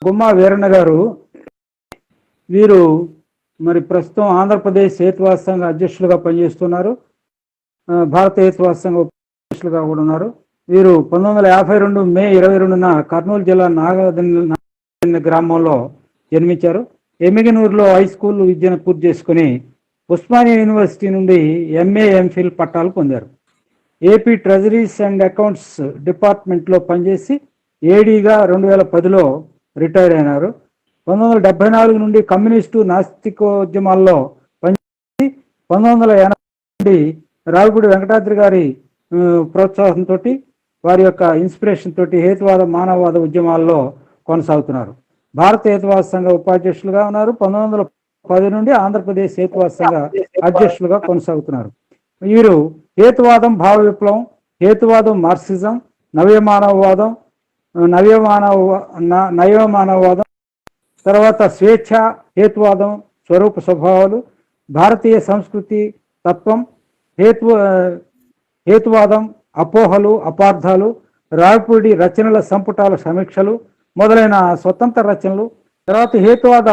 గుమ్మా వీరన్న గారు వీరు మరి ప్రస్తుతం ఆంధ్రప్రదేశ్ హేతువాద సంఘ అధ్యక్షులుగా పనిచేస్తున్నారు. భారత హేతువాద సంఘ అధ్యక్షులుగా కూడా ఉన్నారు. వీరు 1952 మే 22న కర్నూలు జిల్లా నాగదన్న గ్రామంలో జన్మించారు. ఎమ్మిగనూరులో హై స్కూల్ విద్యను పూర్తి చేసుకుని ఉస్మానియా యూనివర్సిటీ నుండి ఎంఏ ఎంఫిల్ పట్టాలు పొందారు. ఏపీ ట్రెజరీస్ అండ్ అకౌంట్స్ డిపార్ట్మెంట్లో పనిచేసి ఏడీగా 2010లో రిటైర్ అయినారు. 1974 నుండి కమ్యూనిస్టు నాస్తికోద్యమాల్లో పనిచేసి 1980 నుండి రావిపూడి వెంకటాద్రి గారి ప్రోత్సాహంతో వారి యొక్క ఇన్స్పిరేషన్ తోటి హేతువాద మానవవాద ఉద్యమాల్లో కొనసాగుతున్నారు. భారత హేతువాద సంఘ ఉపాధ్యక్షులుగా ఉన్నారు. 1910 నుండి ఆంధ్రప్రదేశ్ హేతువాద సంఘ అధ్యక్షులుగా కొనసాగుతున్నారు. వీరు హేతువాదం, భావ విప్లవం, హేతువాదం, మార్క్సిజం, నవ్యమానవవాదం, నవ్యమానవవాదం, తర్వాత స్వేచ్ఛ, హేతువాదం, స్వరూప స్వభావాలు, భారతీయ సంస్కృతి తత్వం, హేతువాదం, అపోహలు, అపార్థాలు, రావిపూడి రచనల సంపుటాల సమీక్షలు మొదలైన స్వతంత్ర రచనలు, తర్వాత హేతువాద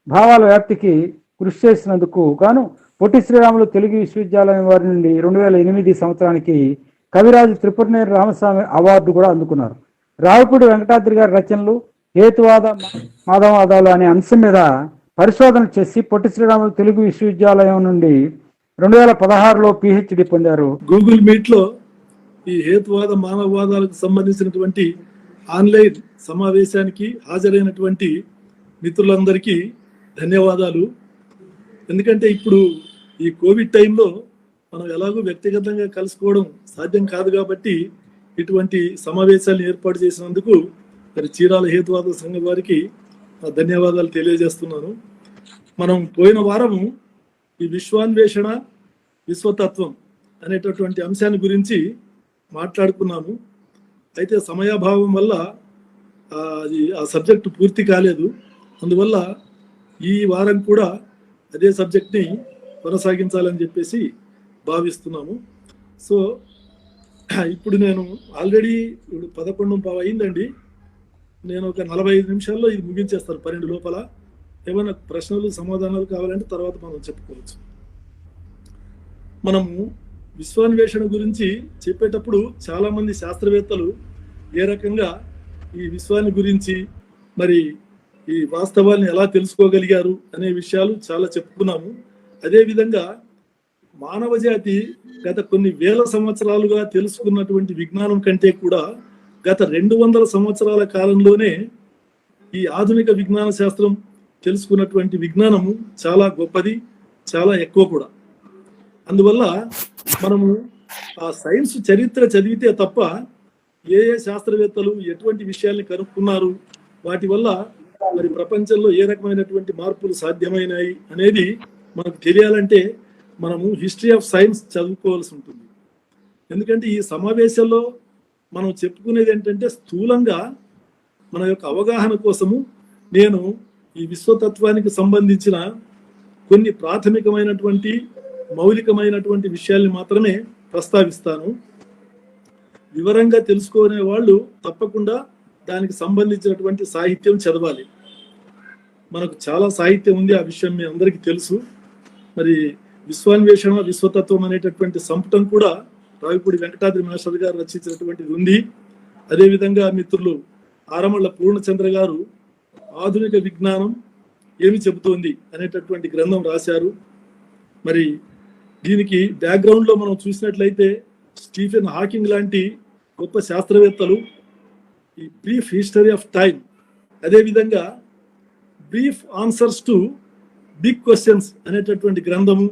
భావాల వ్యాప్తికి కృషి చేసినందుకు గాను పొట్టి శ్రీరాములు తెలుగు విశ్వవిద్యాలయం వారి నుండి 2008 సంవత్సరానికి కవిరాజు త్రిపురనేని రామస్వామి అవార్డు కూడా అందుకున్నారు. రావిపూడి వెంకటాద్రి గారి రచనలు హేతువాద మానవవాదాలు అనే అంశం మీద పరిశోధన చేసి పొట్టి శ్రీరాములు తెలుగు విశ్వవిద్యాలయం నుండి 2016లో PhD పొందారు. గూగుల్ మీట్ లో ఈ హేతువాద మానవవాదాలకు సంబంధించినటువంటి ఆన్లైన్ సమావేశానికి హాజరైనటువంటి మిత్రులందరికీ ధన్యవాదాలు. ఎందుకంటే ఇప్పుడు ఈ కోవిడ్ టైంలో మనం ఎలాగో వ్యక్తిగతంగా కలుసుకోవడం సాధ్యం కాదు కాబట్టి ఇటువంటి సమావేశాలను ఏర్పాటు చేసినందుకు మరి చీరాల హేతువాద సంఘం వారికి ధన్యవాదాలు తెలియజేస్తున్నాను. మనం పోయిన వారము ఈ విశ్వాన్వేషణ, విశ్వతత్వం అనేటటువంటి అంశాన్ని గురించి మాట్లాడుకున్నాము. అయితే సమయాభావం వల్ల ఆ సబ్జెక్టు పూర్తి కాలేదు. అందువల్ల ఈ వారం కూడా అదే సబ్జెక్ట్ని కొనసాగించాలని చెప్పేసి భావిస్తున్నాము. సో ఇప్పుడు నేను ఆల్రెడీ 11:15 అయిందండి. నేను ఒక 45 నిమిషాల్లో ఇది ముగించేస్తాను 12 లోపల. ఏమైనా ప్రశ్నలు సమాధానాలు కావాలంటే తర్వాత మనం చెప్పుకోవచ్చు. మనము విశ్వాన్వేషణ గురించి చెప్పేటప్పుడు చాలామంది శాస్త్రవేత్తలు ఏ రకంగా ఈ విశ్వాన్ని గురించి మరి ఈ వాస్తవాన్ని ఎలా తెలుసుకోగలిగారు అనే విషయాలు చాలా చెప్పుకున్నాము. అదేవిధంగా మానవ జాతి గత కొన్ని వేల సంవత్సరాలుగా తెలుసుకున్నటువంటి విజ్ఞానం కంటే కూడా గత 200 సంవత్సరాల కాలంలోనే ఈ ఆధునిక విజ్ఞాన శాస్త్రం తెలుసుకున్నటువంటి విజ్ఞానము చాలా గొప్పది, చాలా ఎక్కువ కూడా. అందువల్ల మనము ఆ సైన్స్ చరిత్ర చదివితే తప్ప ఏ శాస్త్రవేత్తలు ఎటువంటి విషయాల్ని కనుక్కున్నారు, వాటి వల్ల మరి ప్రపంచంలో ఏ రకమైనటువంటి మార్పులు సాధ్యమైనాయి అనేది మనకు తెలియాలంటే మనము హిస్టరీ ఆఫ్ సైన్స్ చదువుకోవాల్సి ఉంటుంది. ఎందుకంటే ఈ సమావేశంలో మనం చెప్పుకునేది ఏంటంటే స్థూలంగా మన యొక్క అవగాహన కోసము నేను ఈ విశ్వతత్వానికి సంబంధించిన కొన్ని ప్రాథమికమైనటువంటి మౌలికమైనటువంటి విషయాల్ని మాత్రమే ప్రస్తావిస్తాను. వివరంగా తెలుసుకునే వాళ్ళు తప్పకుండా దానికి సంబంధించినటువంటి సాహిత్యం చదవాలి. మనకు చాలా సాహిత్యం ఉంది, ఆ విషయం మీ అందరికీ తెలుసు. మరి విశ్వాన్వేషణ, విశ్వతత్వం అనేటటువంటి సంపుటం కూడా రావిపూడి వెంకటాద్రి మాస్టర్ గారు రచించినటువంటిది ఉంది. అదేవిధంగా మిత్రులు ఆరమళ్ళ పూర్ణచంద్ర గారు ఆధునిక విజ్ఞానం ఏమి చెబుతోంది అనేటటువంటి గ్రంథం రాశారు. మరి దీనికి బ్యాక్గ్రౌండ్లో మనం చూసినట్లయితే స్టీఫెన్ హాకింగ్ లాంటి గొప్ప శాస్త్రవేత్తలు ఈ బ్రీఫ్ హిస్టరీ ఆఫ్ టైం, అదేవిధంగా brief answers to big questions అనేటటువంటి గ్రంథము,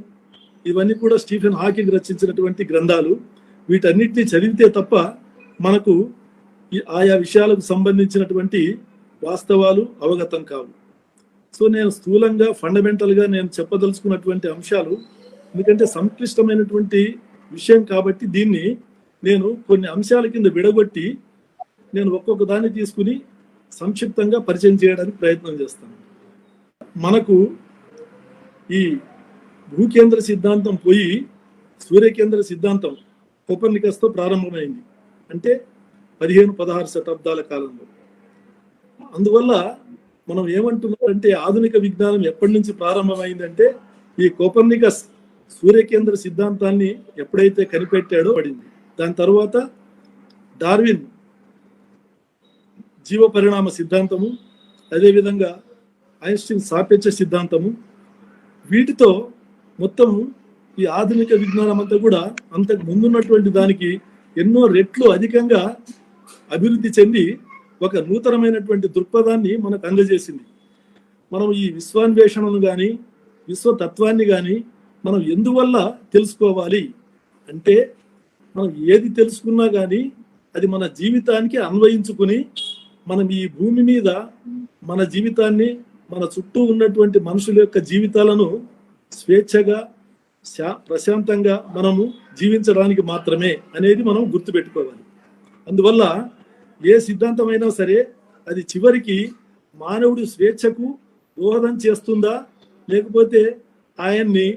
ఇవన్నీ కూడా స్టీఫెన్ హాకింగ్ రచించినటువంటి గ్రంథాలు. వీటన్నిటిని చదివితే తప్ప మనకు ఆయా విషయాలకు సంబంధించినటువంటి వాస్తవాలు అవగతం కావు. సో నేను స్థూలంగా ఫండమెంటల్గా నేను చెప్పదలుచుకున్నటువంటి అంశాలు, ఎందుకంటే సంక్లిష్టమైనటువంటి విషయం కాబట్టి దీన్ని నేను కొన్ని అంశాల కింద విడగొట్టి నేను ఒక్కొక్క దాన్ని తీసుకుని సంక్షిప్తంగా పరిచయం చేయడానికి ప్రయత్నం చేస్తాను. మనకు ఈ భూకేంద్ర సిద్ధాంతం పోయి సూర్యకేంద్ర సిద్ధాంతం కోపర్నికస్తో ప్రారంభమైంది, అంటే 15-16 శతాబ్దాల కాలంలో. అందువల్ల మనం ఏమంటున్నారంటే ఆధునిక విజ్ఞానం ఎప్పటి నుంచి ప్రారంభమైందంటే ఈ కోపర్నికస్ సూర్యకేంద్ర సిద్ధాంతాన్ని ఎప్పుడైతే కనిపెట్టాడో పడింది. దాని తర్వాత డార్విన్ జీవ పరిణామ సిద్ధాంతము, అదేవిధంగా ఐన్స్టీన్ సాపేక్ష సిద్ధాంతము, వీటితో మొత్తం ఈ ఆధునిక విజ్ఞానం అంతా కూడా అంతకు ముందున్నటువంటి దానికి ఎన్నో రెట్లు అధికంగా అభివృద్ధి చెంది ఒక నూతనమైనటువంటి దృక్పథాన్ని మనకు అందజేసింది. మనం ఈ విశ్వాన్వేషణను కానీ విశ్వతత్వాన్ని కానీ మనం ఎందువల్ల తెలుసుకోవాలి అంటే, మనం ఏది తెలుసుకున్నా కానీ అది మన జీవితానికి అన్వయించుకుని మనం ఈ భూమి మీద మన జీవితాన్ని, మన చుట్టూ ఉన్నటువంటి మనుషుల యొక్క జీవితాలను స్వేచ్ఛగా ప్రశాంతంగా మనము జీవించడానికి మాత్రమే అనేది మనం గుర్తుపెట్టుకోవాలి. అందువల్ల ఏ సిద్ధాంతమైనా సరే అది చివరికి మానవుడి స్వేచ్ఛకు దోహదం చేస్తుందా లేకపోతే ఆయన్ని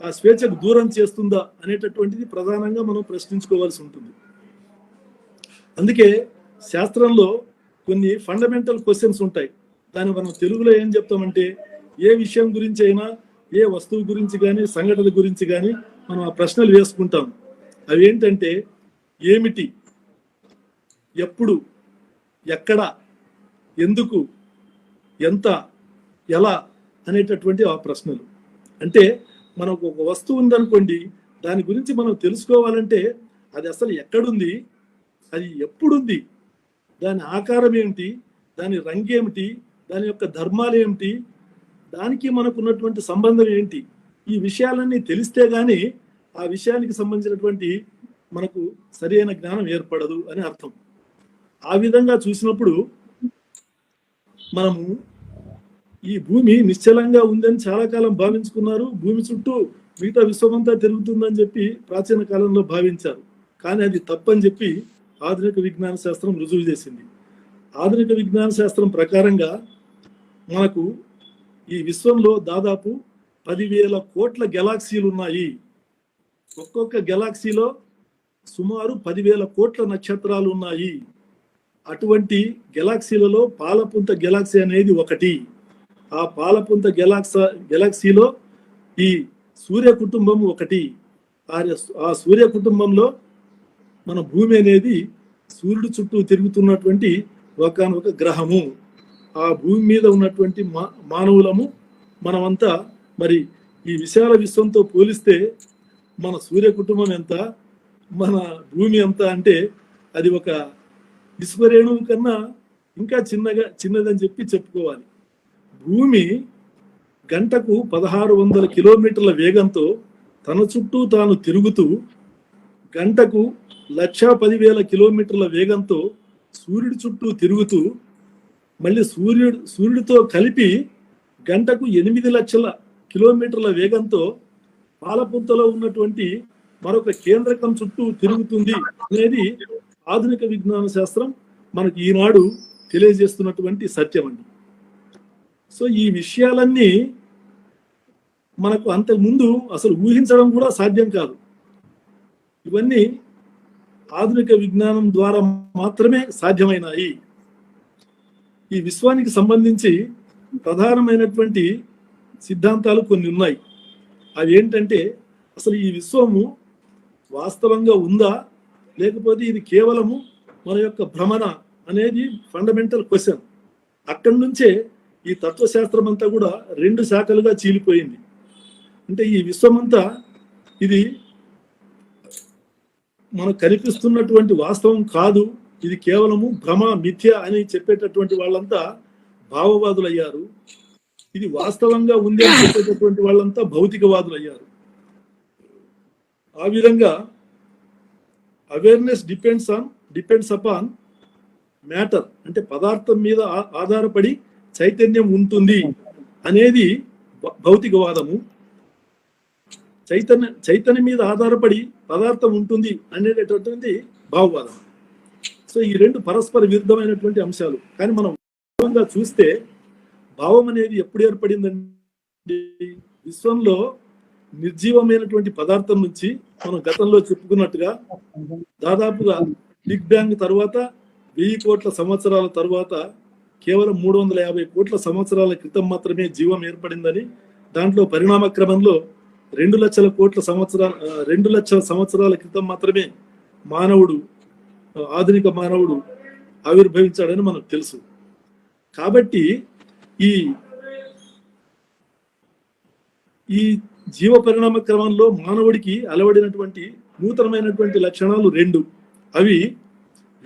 ఆ స్వేచ్ఛకు దూరం చేస్తుందా అనేటటువంటిది ప్రధానంగా మనం ప్రశ్నించుకోవాల్సి ఉంటుంది. అందుకే శాస్త్రంలో కొన్ని ఫండమెంటల్ క్వశ్చన్స్ ఉంటాయి. దాన్ని మనం తెలుగులో ఏం చెప్తామంటే, ఏ విషయం గురించి అయినా, ఏ వస్తువు గురించి కానీ, సంఘటన గురించి కానీ మనం ఆ ప్రశ్నలు వేసుకుంటాం. అవి ఏంటంటే, ఏమిటి, ఎప్పుడు, ఎక్కడ, ఎందుకు, ఎంత, ఎలా అనేటటువంటి ఆ ప్రశ్నలు. అంటే మనకు ఒక వస్తువు ఉందనుకోండి, దాని గురించి మనం తెలుసుకోవాలంటే అది అసలు ఎక్కడుంది, అది ఎప్పుడుంది, దాని ఆకారం ఏమిటి, దాని రంగు ఏమిటి, దాని యొక్క ధర్మాలు ఏమిటి, దానికి మనకు ఉన్నటువంటి సంబంధం ఏంటి, ఈ విషయాలన్నీ తెలిస్తే గానీ ఆ విషయానికి సంబంధించినటువంటి మనకు సరైన జ్ఞానం ఏర్పడదు అని అర్థం. ఆ విధంగా చూసినప్పుడు మనము ఈ భూమి నిశ్చలంగా ఉందని చాలా కాలం భావించుకున్నారు. భూమి చుట్టూ మిగతా విశ్వమంతా తిరుగుతుందని చెప్పి ప్రాచీన కాలంలో భావించారు. కానీ అది తప్పని చెప్పి ఆధునిక విజ్ఞాన శాస్త్రం రుజువు చేసింది. ఆధునిక విజ్ఞాన శాస్త్రం ప్రకారంగా మనకు ఈ విశ్వంలో దాదాపు 10,000 కోట్ల గెలాక్సీలు ఉన్నాయి. ఒక్కొక్క గెలాక్సీలో సుమారు 10,000 కోట్ల నక్షత్రాలు ఉన్నాయి. అటువంటి గెలాక్సీలలో పాలపుంత గెలాక్సీ అనేది ఒకటి. ఆ పాలపుంత గెలాక్సీలో ఈ సూర్య కుటుంబం ఒకటి. ఆ సూర్య కుటుంబంలో మన భూమి అనేది సూర్యుడు చుట్టూ తిరుగుతున్నటువంటి ఒకనొక గ్రహము. ఆ భూమి మీద ఉన్నటువంటి మానవులము మనమంతా మరి ఈ విశాల విశ్వంతో పోలిస్తే మన సూర్య కుటుంబం ఎంత, మన భూమి ఎంత అంటే అది ఒక ఇసుక రేణువు కన్నా ఇంకా చిన్నదని చెప్పి చెప్పుకోవాలి. భూమి గంటకు 1600 కిలోమీటర్ల వేగంతో తన చుట్టూ తాను తిరుగుతూ గంటకు 1,10,000 కిలోమీటర్ల వేగంతో సూర్యుడి చుట్టూ తిరుగుతూ మళ్ళీ సూర్యుడితో కలిపి గంటకు 8 లక్షల కిలోమీటర్ల వేగంతో పాలపుంతలో ఉన్నటువంటి మరొక కేంద్రకం చుట్టూ తిరుగుతుంది అనేది ఆధునిక విజ్ఞాన శాస్త్రం మనకి ఈనాడు తెలియజేస్తున్నటువంటి సత్యం అండి. సో ఈ విషయాలన్నీ మనకు అంతకుముందు అసలు ఊహించడం కూడా సాధ్యం కాదు. ఇవన్నీ ఆధునిక విజ్ఞానం ద్వారా మాత్రమే సాధ్యమైనాయి. ఈ విశ్వానికి సంబంధించి ప్రధానమైనటువంటి సిద్ధాంతాలు కొన్ని ఉన్నాయి. అవి ఏంటంటే, అసలు ఈ విశ్వము వాస్తవంగా ఉందా లేకపోతే ఇది కేవలము మన యొక్క భ్రమణ అనేది ఫండమెంటల్ క్వశ్చన్. అక్కడి నుంచే ఈ తత్వశాస్త్రం అంతా కూడా 2 శాఖలుగా చీలిపోయింది. అంటే ఈ విశ్వమంతా ఇది మనకు కనిపిస్తున్నటువంటి వాస్తవం కాదు, ఇది కేవలము భ్రమ, మిథ్య అని చెప్పేటటువంటి వాళ్ళంతా భావవాదులు అయ్యారు. ఇది వాస్తవంగా ఉంది అని చెప్పేటటువంటి వాళ్ళంతా భౌతికవాదులు అయ్యారు. ఆ విధంగా అవేర్నెస్ డిపెండ్స్ అపాన్ మ్యాటర్, అంటే పదార్థం మీద ఆధారపడి చైతన్యం ఉంటుంది అనేది భౌతికవాదము. చైతన్యం మీద ఆధారపడి పదార్థం ఉంటుంది అనేటటువంటి భావవాదం. సో ఈ 2 పరస్పర విరుద్ధమైనటువంటి అంశాలు. కానీ మనం చూస్తే భావం అనేది ఎప్పుడు ఏర్పడిందండి? విశ్వంలో నిర్జీవమైనటువంటి పదార్థం నుంచి మనం గతంలో చెప్పుకున్నట్టుగా దాదాపుగా బిగ్ బ్యాంగ్ తర్వాత 1000 కోట్ల సంవత్సరాల తర్వాత కేవలం 350 కోట్ల సంవత్సరాల క్రితం మాత్రమే జీవం ఏర్పడిందని, దాంట్లో పరిణామ క్రమంలో 2 లక్షల సంవత్సరాల క్రితం మాత్రమే మానవుడు, ఆధునిక మానవుడు ఆవిర్భవించాడని మనకు తెలుసు. కాబట్టి ఈ జీవ పరిణామ క్రమంలో మానవుడికి అలవడినటువంటి నూతనమైనటువంటి లక్షణాలు 2. అవి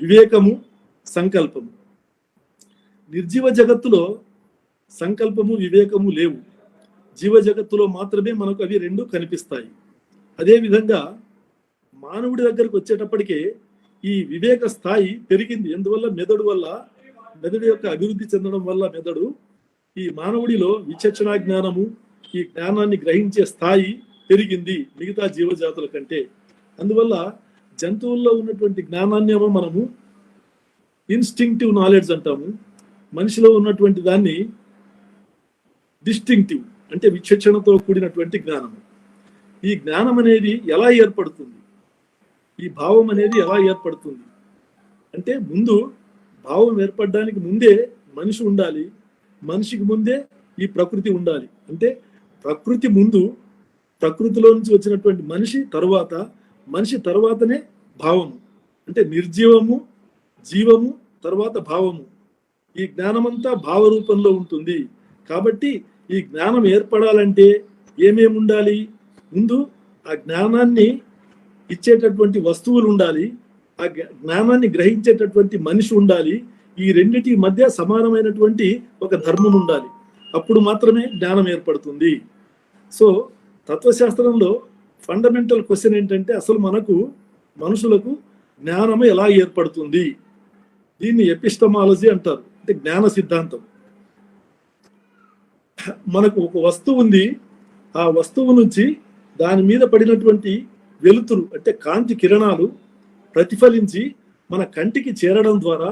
వివేకము, సంకల్పము. నిర్జీవ జగత్తులో సంకల్పము, వివేకము లేవు. జీవ జగత్తులో మాత్రమే మనకు అవి 2 కనిపిస్తాయి. అదేవిధంగా మానవుడి దగ్గరకు వచ్చేటప్పటికే ఈ వివేక స్థాయి పెరిగింది. ఎందువల్ల? మెదడు యొక్క అభివృద్ధి చెందడం వల్ల మెదడు ఈ మానవుడిలో విచక్షణ జ్ఞానము, ఈ జ్ఞానాన్ని గ్రహించే స్థాయి పెరిగింది మిగతా జీవజాతుల కంటే. అందువల్ల జంతువుల్లో ఉన్నటువంటి జ్ఞానాన్ని మనము ఇన్స్టింక్టివ్ నాలెడ్జ్ అంటాము. మనిషిలో ఉన్నటువంటి దాన్ని డిస్టింక్టివ్, అంటే విచక్షణతో కూడినటువంటి జ్ఞానము. ఈ జ్ఞానం అనేది ఎలా ఏర్పడుతుంది? ఈ భావం అనేది ఎలా ఏర్పడుతుంది అంటే, ముందు భావం ఏర్పడడానికి ముందే మనిషి ఉండాలి, మనిషికి ముందే ఈ ప్రకృతి ఉండాలి. అంటే ప్రకృతి ముందు, ప్రకృతిలో నుంచి వచ్చినటువంటి మనిషి తర్వాతనే భావము. అంటే నిర్జీవము, జీవము, తర్వాత భావము. ఈ జ్ఞానమంతా భావ రూపంలో ఉంటుంది. కాబట్టి ఈ జ్ఞానం ఏర్పడాలంటే ఏమేమి ఉండాలి? ముందు ఆ జ్ఞానాన్ని ఇచ్చేటటువంటి వస్తువులు ఉండాలి, ఆ జ్ఞానాన్ని గ్రహించేటటువంటి మనిషి ఉండాలి. ఈ రెండిటి మధ్య సమానమైనటువంటి ఒక ధర్మం ఉండాలి. అప్పుడు మాత్రమే జ్ఞానం ఏర్పడుతుంది. సో తత్వశాస్త్రంలో ఫండమెంటల్ క్వశ్చన్ ఏంటంటే, అసలు మనుషులకు జ్ఞానము ఎలా ఏర్పడుతుంది? దీన్ని ఎపిస్టమాలజీ అంటారు, అంటే జ్ఞాన సిద్ధాంతం. మనకు ఒక వస్తువు ఉంది, ఆ వస్తువు నుంచి దాని మీద పడినటువంటి వెలుతురు, అంటే కాంతి కిరణాలు ప్రతిఫలించి మన కంటికి చేరడం ద్వారా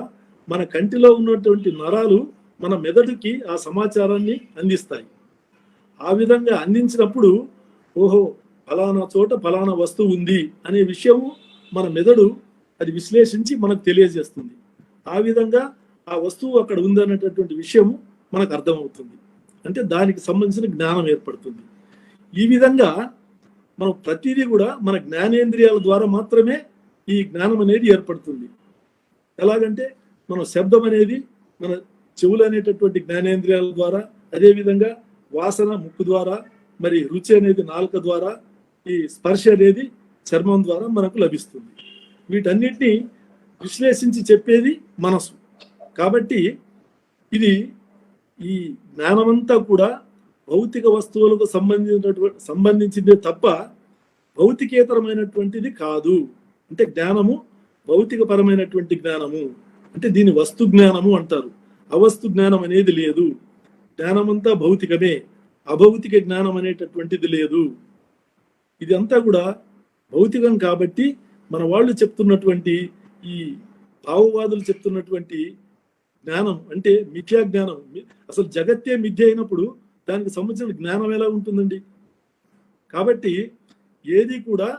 మన కంటిలో ఉన్నటువంటి నరాలు మన మెదడుకి ఆ సమాచారాన్ని అందిస్తాయి. ఆ విధంగా అందించినప్పుడు, ఓహో ఫలానా చోట ఫలానా వస్తువు ఉంది అనే విషయము మన మెదడు అది విశ్లేషించి మనకు తెలియజేస్తుంది. ఆ విధంగా ఆ వస్తువు అక్కడ ఉందనేటటువంటి విషయము మనకు అర్థమవుతుంది. అంటే దానికి సంబంధించిన జ్ఞానం ఏర్పడుతుంది. ఈ విధంగా మనం ప్రతిదీ కూడా మన జ్ఞానేంద్రియాల ద్వారా మాత్రమే ఈ జ్ఞానం అనేది ఏర్పడుతుంది. ఎలాగంటే మనం శబ్దం అనేది మన చెవులు అనేటటువంటి జ్ఞానేంద్రియాల ద్వారా, అదేవిధంగా వాసన ముక్కు ద్వారా, మరి రుచి అనేది నాలుక ద్వారా, ఈ స్పర్శ అనేది చర్మం ద్వారా మనకు లభిస్తుంది. వీటన్నిటిని విశ్లేషించి చెప్పేది మనసు. కాబట్టి ఈ జ్ఞానమంతా కూడా భౌతిక వస్తువులకు సంబంధించిందే తప్ప భౌతికేతరమైనటువంటిది కాదు. అంటే జ్ఞానము భౌతికపరమైనటువంటి జ్ఞానము, అంటే దీని వస్తు జ్ఞానము అంటారు. అవస్తు జ్ఞానం అనేది లేదు. జ్ఞానమంతా భౌతికమే, అభౌతిక జ్ఞానం అనేటటువంటిది లేదు. ఇది అంతా కూడా భౌతికం. కాబట్టి మన వాళ్ళు చెప్తున్నటువంటి, ఈ భావవాదులు చెప్తున్నటువంటి జ్ఞానం అంటే మిథ్యా జ్ఞానం. అసలు జగత్తే మిథ్య అయినప్పుడు దానికి సంబంధించిన జ్ఞానం ఎలా ఉంటుందండి? కాబట్టి ఏది కూడా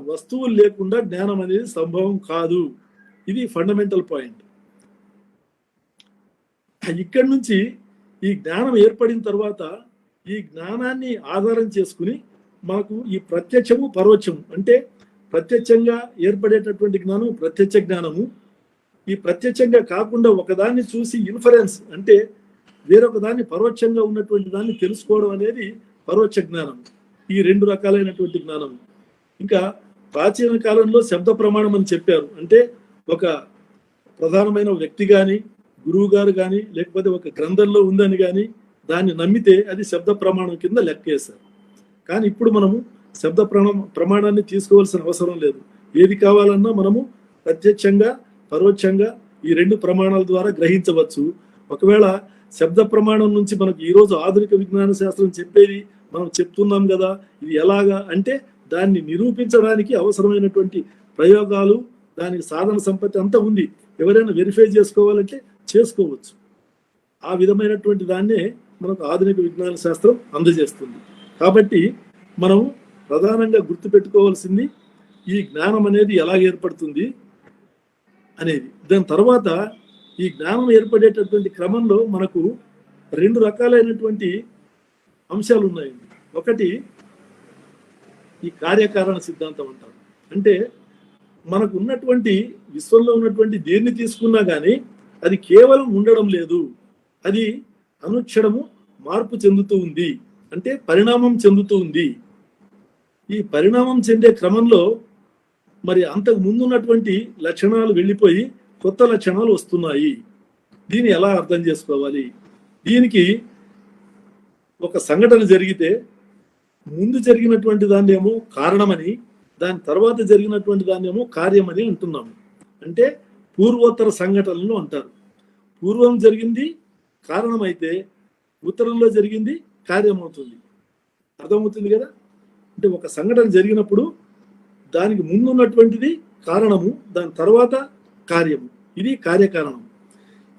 వస్తువులు లేకుండా జ్ఞానం అనేది సంభవం కాదు. ఇది ఫండమెంటల్ పాయింట్. ఇక్కడి నుంచి ఈ జ్ఞానం ఏర్పడిన తర్వాత ఈ జ్ఞానాన్ని ఆధారం చేసుకుని మనకు ఈ ప్రత్యక్షము, పరోక్షము, అంటే ప్రత్యక్షంగా ఏర్పడేటటువంటి జ్ఞానం ప్రత్యక్ష జ్ఞానము. ఈ ప్రత్యక్షంగా కాకుండా ఒకదాన్ని చూసి ఇన్ఫరెన్స్, అంటే వేరొక దాన్ని పరోక్షంగా ఉన్నటువంటి దాన్ని తెలుసుకోవడం అనేది పరోక్ష జ్ఞానం. ఈ 2 రకాలైనటువంటి జ్ఞానం. ఇంకా ప్రాచీన కాలంలో శబ్ద ప్రమాణం అని చెప్పారు. అంటే ఒక ప్రధానమైన వ్యక్తి కానీ, గురువు గారు కానీ, లేకపోతే ఒక గ్రంథంలో ఉందని కానీ దాన్ని నమ్మితే అది శబ్ద ప్రమాణం కింద లెక్కేశారు. కానీ ఇప్పుడు మనము శబ్ద ప్రమాణాన్ని తీసుకోవాల్సిన అవసరం లేదు. ఏది కావాలన్నా మనము ప్రత్యక్షంగా, పరోక్షంగా ఈ 2 ప్రమాణాల ద్వారా గ్రహించవచ్చు. ఒకవేళ శబ్ద ప్రమాణం నుంచి మనకు ఈరోజు ఆధునిక విజ్ఞాన శాస్త్రం చెప్పేది మనం చెప్తున్నాం కదా, ఇది ఎలాగా అంటే దాన్ని నిరూపించడానికి అవసరమైనటువంటి ప్రయోగాలు, దానికి సాధన సంపత్తి అంతా ఉంది. ఎవరైనా వెరిఫై చేసుకోవాలంటే చేసుకోవచ్చు. ఆ విధమైనటువంటి దాన్నే మనకు ఆధునిక విజ్ఞాన శాస్త్రం అందజేస్తుంది. కాబట్టి మనం ప్రధానంగా గుర్తుపెట్టుకోవాల్సింది ఈ జ్ఞానం అనేది ఎలా ఏర్పడుతుంది అనేది. దాని తర్వాత ఈ జ్ఞానం ఏర్పడేటటువంటి క్రమంలో మనకు 2 రకాలైనటువంటి అంశాలు ఉన్నాయండి. ఒకటి ఈ కార్యకారణ సిద్ధాంతం అంటారు. అంటే మనకు ఉన్నటువంటి విశ్వంలో ఉన్నటువంటి దేన్ని తీసుకున్నా కానీ అది కేవలం ఉండడం లేదు, అది అనుక్షణము మార్పు చెందుతూ ఉంది, అంటే పరిణామం చెందుతూ ఉంది. ఈ పరిణామం చెందే క్రమంలో మరి అంతకు ముందున్నటువంటి లక్షణాలు వెళ్ళిపోయి కొత్త లక్షణాలు వస్తున్నాయి. దీన్ని ఎలా అర్థం చేసుకోవాలి? దీనికి ఒక సంఘటన జరిగితే ముందు జరిగినటువంటి దాన్ని ఏమో కారణమని, దాని తర్వాత జరిగినటువంటి దాన్ని ఏమో కార్యమని అంటున్నాము. అంటే పూర్వోత్తర సంఘటనలు అంటారు. పూర్వం జరిగింది కారణమైతే ఉత్తరంలో జరిగింది కార్యమవుతుంది. అర్థమవుతుంది కదా? అంటే ఒక సంఘటన జరిగినప్పుడు దానికి ముందు ఉన్నటువంటిది కారణము, దాని తర్వాత కార్యము. ఇది కార్యకారణం.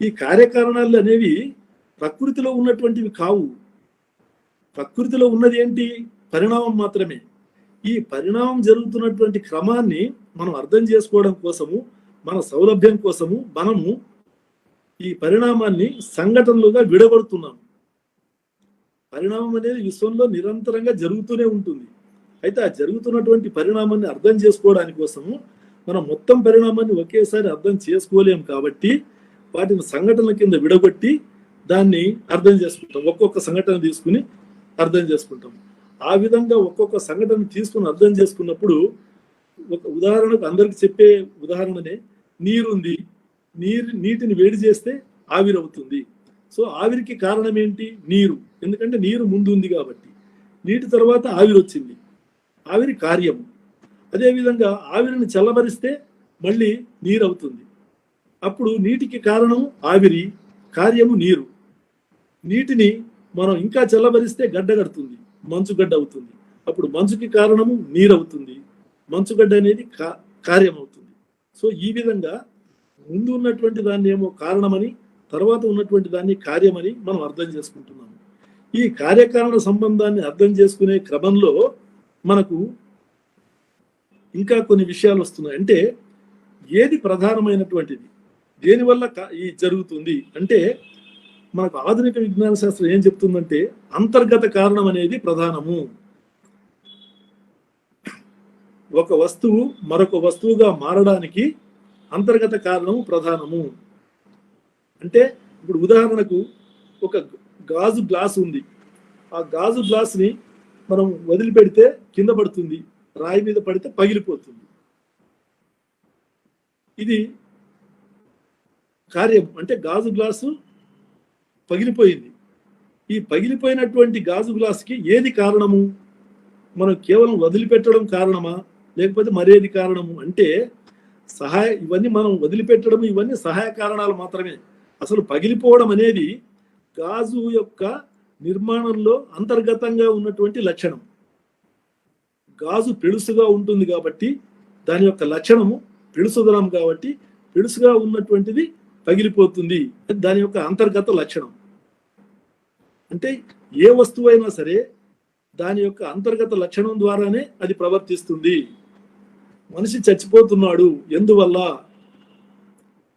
ఈ కార్యకారణాలు అనేవి ప్రకృతిలో ఉన్నటువంటివి కావు. ప్రకృతిలో ఉన్నది ఏంటి? పరిణామం మాత్రమే. ఈ పరిణామం జరుగుతున్నటువంటి క్రమాన్ని మనం అర్థం చేసుకోవడం కోసము, మన సౌలభ్యం కోసము మనము ఈ పరిణామాన్ని సంఘటనలుగా విడగొడుతున్నాం. పరిణామం అనేది విశ్వంలో నిరంతరంగా జరుగుతూనే ఉంటుంది. అయితే ఆ జరుగుతున్నటువంటి పరిణామాన్ని అర్థం చేసుకోవడానికి కోసము మనం మొత్తం పరిణామాన్ని ఒకేసారి అర్థం చేసుకోలేం కాబట్టి వాటిని సంఘటనల కింద విడగొట్టి దాన్ని అర్థం చేసుకుంటాం. ఒక్కొక్క సంఘటన తీసుకుని అర్థం చేసుకుంటాం. ఆ విధంగా ఒక్కొక్క సంఘటన తీసుకుని అర్థం చేసుకున్నప్పుడు ఒక ఉదాహరణకు అందరికి చెప్పే ఉదాహరణనే నీరుంది. నీటిని వేడి చేస్తే ఆవిరవుతుంది. సో ఆవిరికి కారణం ఏంటి? నీరు. ఎందుకంటే నీరు ముందు ఉంది కాబట్టి. నీటి తర్వాత ఆవిరి వచ్చింది. ఆవిరి కార్యము. అదేవిధంగా ఆవిరిని చల్లబరిస్తే మళ్ళీ నీరు అవుతుంది. అప్పుడు నీటికి కారణము ఆవిరి, కార్యము నీరు. నీటిని మనం ఇంకా చల్లబరిస్తే గడ్డ కడుతుంది, మంచుగడ్డ అవుతుంది. అప్పుడు మంచుకి కారణము నీరు అవుతుంది, మంచుగడ్డ అనేది కార్యం అవుతుంది. సో ఈ విధంగా ముందు ఉన్నటువంటి దాన్ని ఏమో కారణమని, తర్వాత ఉన్నటువంటి దాన్ని కార్యమని మనం అర్థం చేసుకుంటున్నాము. ఈ కార్యకారణ సంబంధాన్ని అర్థం చేసుకునే క్రమంలో మనకు ఇంకా కొన్ని విషయాలు వస్తున్నాయి. అంటే ఏది ప్రధానమైనటువంటిది, దేనివల్ల ఈ జరుగుతుంది అంటే మనకు ఆధునిక విజ్ఞాన శాస్త్రం ఏం చెప్తుందంటే అంతర్గత కారణం అనేది ప్రధానము. ఒక వస్తువు మరొక వస్తువుగా మారడానికి అంతర్గత కారణము ప్రధానము. అంటే ఇప్పుడు ఉదాహరణకు ఒక గాజు గ్లాస్ ఉంది. ఆ గాజు గ్లాస్ని మనం వదిలిపెడితే కింద పడుతుంది, రాయి మీద పడితే పగిలిపోతుంది. ఇది కార్యం. అంటే గాజు గ్లాసు పగిలిపోయింది. ఈ పగిలిపోయినటువంటి గాజు గ్లాస్కి ఏది కారణము? మనం కేవలం వదిలిపెట్టడం కారణమా, లేకపోతే మరేది కారణము అంటే ఇవన్నీ మనం వదిలిపెట్టడం, ఇవన్నీ సహాయ కారణాలు మాత్రమే. అసలు పగిలిపోవడం అనేది గాజు యొక్క నిర్మాణంలో అంతర్గతంగా ఉన్నటువంటి లక్షణం. గాజు పెళుసుగా ఉంటుంది కాబట్టి దాని యొక్క లక్షణము పెళుసుదనం కాబట్టి పెళుసుగా ఉన్నటువంటిది పగిలిపోతుంది. దాని యొక్క అంతర్గత లక్షణం. అంటే ఏ వస్తువు అయినా సరే దాని యొక్క అంతర్గత లక్షణం ద్వారానే అది ప్రవర్తిస్తుంది. మనిషి చచ్చిపోతున్నాడు ఎందువల్ల?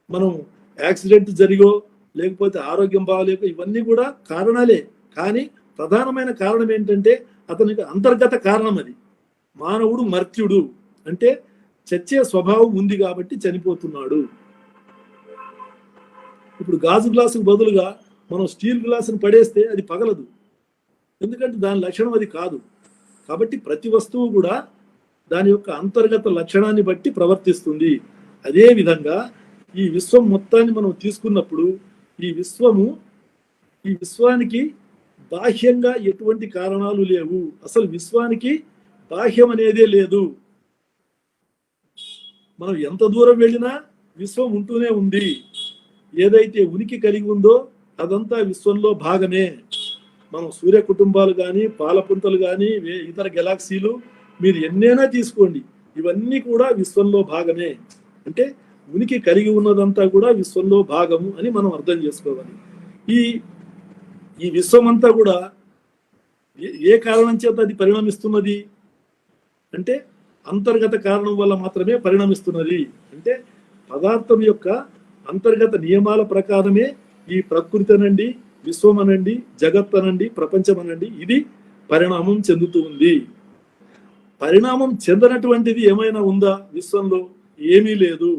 మనం యాక్సిడెంట్ జరిగో లేకపోతే ఆరోగ్యం బాగలేక ఇవన్నీ కూడా కారణాలే. కానీ ప్రధానమైన కారణం ఏంటంటే అతనికి అంతర్గత కారణం. అది మానవుడు మర్త్యుడు, అంటే చచ్చే స్వభావం ఉంది కాబట్టి చనిపోతున్నాడు. ఇప్పుడు గాజు గ్లాసుకు బదులుగా మనం స్టీల్ గ్లాసును పడేస్తే అది పగలదు, ఎందుకంటే దాని లక్షణం అది కాదు. కాబట్టి ప్రతి వస్తువు కూడా దాని యొక్క అంతర్గత లక్షణాన్ని బట్టి ప్రవర్తిస్తుంది. అదే విధంగా ఈ విశ్వం మొత్తాన్ని మనం తీసుకున్నప్పుడు ఈ విశ్వానికి బాహ్యంగా ఎటువంటి కారణాలు లేవు. అసలు విశ్వానికి బాహ్యం అనేదే లేదు. మనం ఎంత దూరం వెళ్ళినా విశ్వం ఉంటూనే ఉంది. ఏదైతే ఉనికి కలిగి ఉందో అదంతా విశ్వంలో భాగమే. మనం సూర్య కుటుంబాలు కానీ, పాలపుంతలు కానీ, ఇతర గెలాక్సీలు మీరు ఎన్నైనా తీసుకోండి, ఇవన్నీ కూడా విశ్వంలో భాగమే. అంటే ఉనికి కలిగి ఉన్నదంతా కూడా విశ్వంలో భాగము అని మనం అర్థం చేసుకోవాలి. ఈ విశ్వం అంతా కూడా ఏ కారణం చేత అది పరిణమిస్తున్నది అంటే అంతర్గత కారణం వల్ల మాత్రమే పరిణమిస్తున్నది. అంటే పదార్థం యొక్క అంతర్గత నియమాల ప్రకారమే ఈ ప్రకృతి అనండి, విశ్వం అనండి, జగత్ అనండి, ప్రపంచం అనండి, ఇది పరిణామం చెందుతూ ఉంది. పరిణామం చెందనటువంటిది ఏమైనా ఉందా విశ్వంలో? ఏమీ లేదు.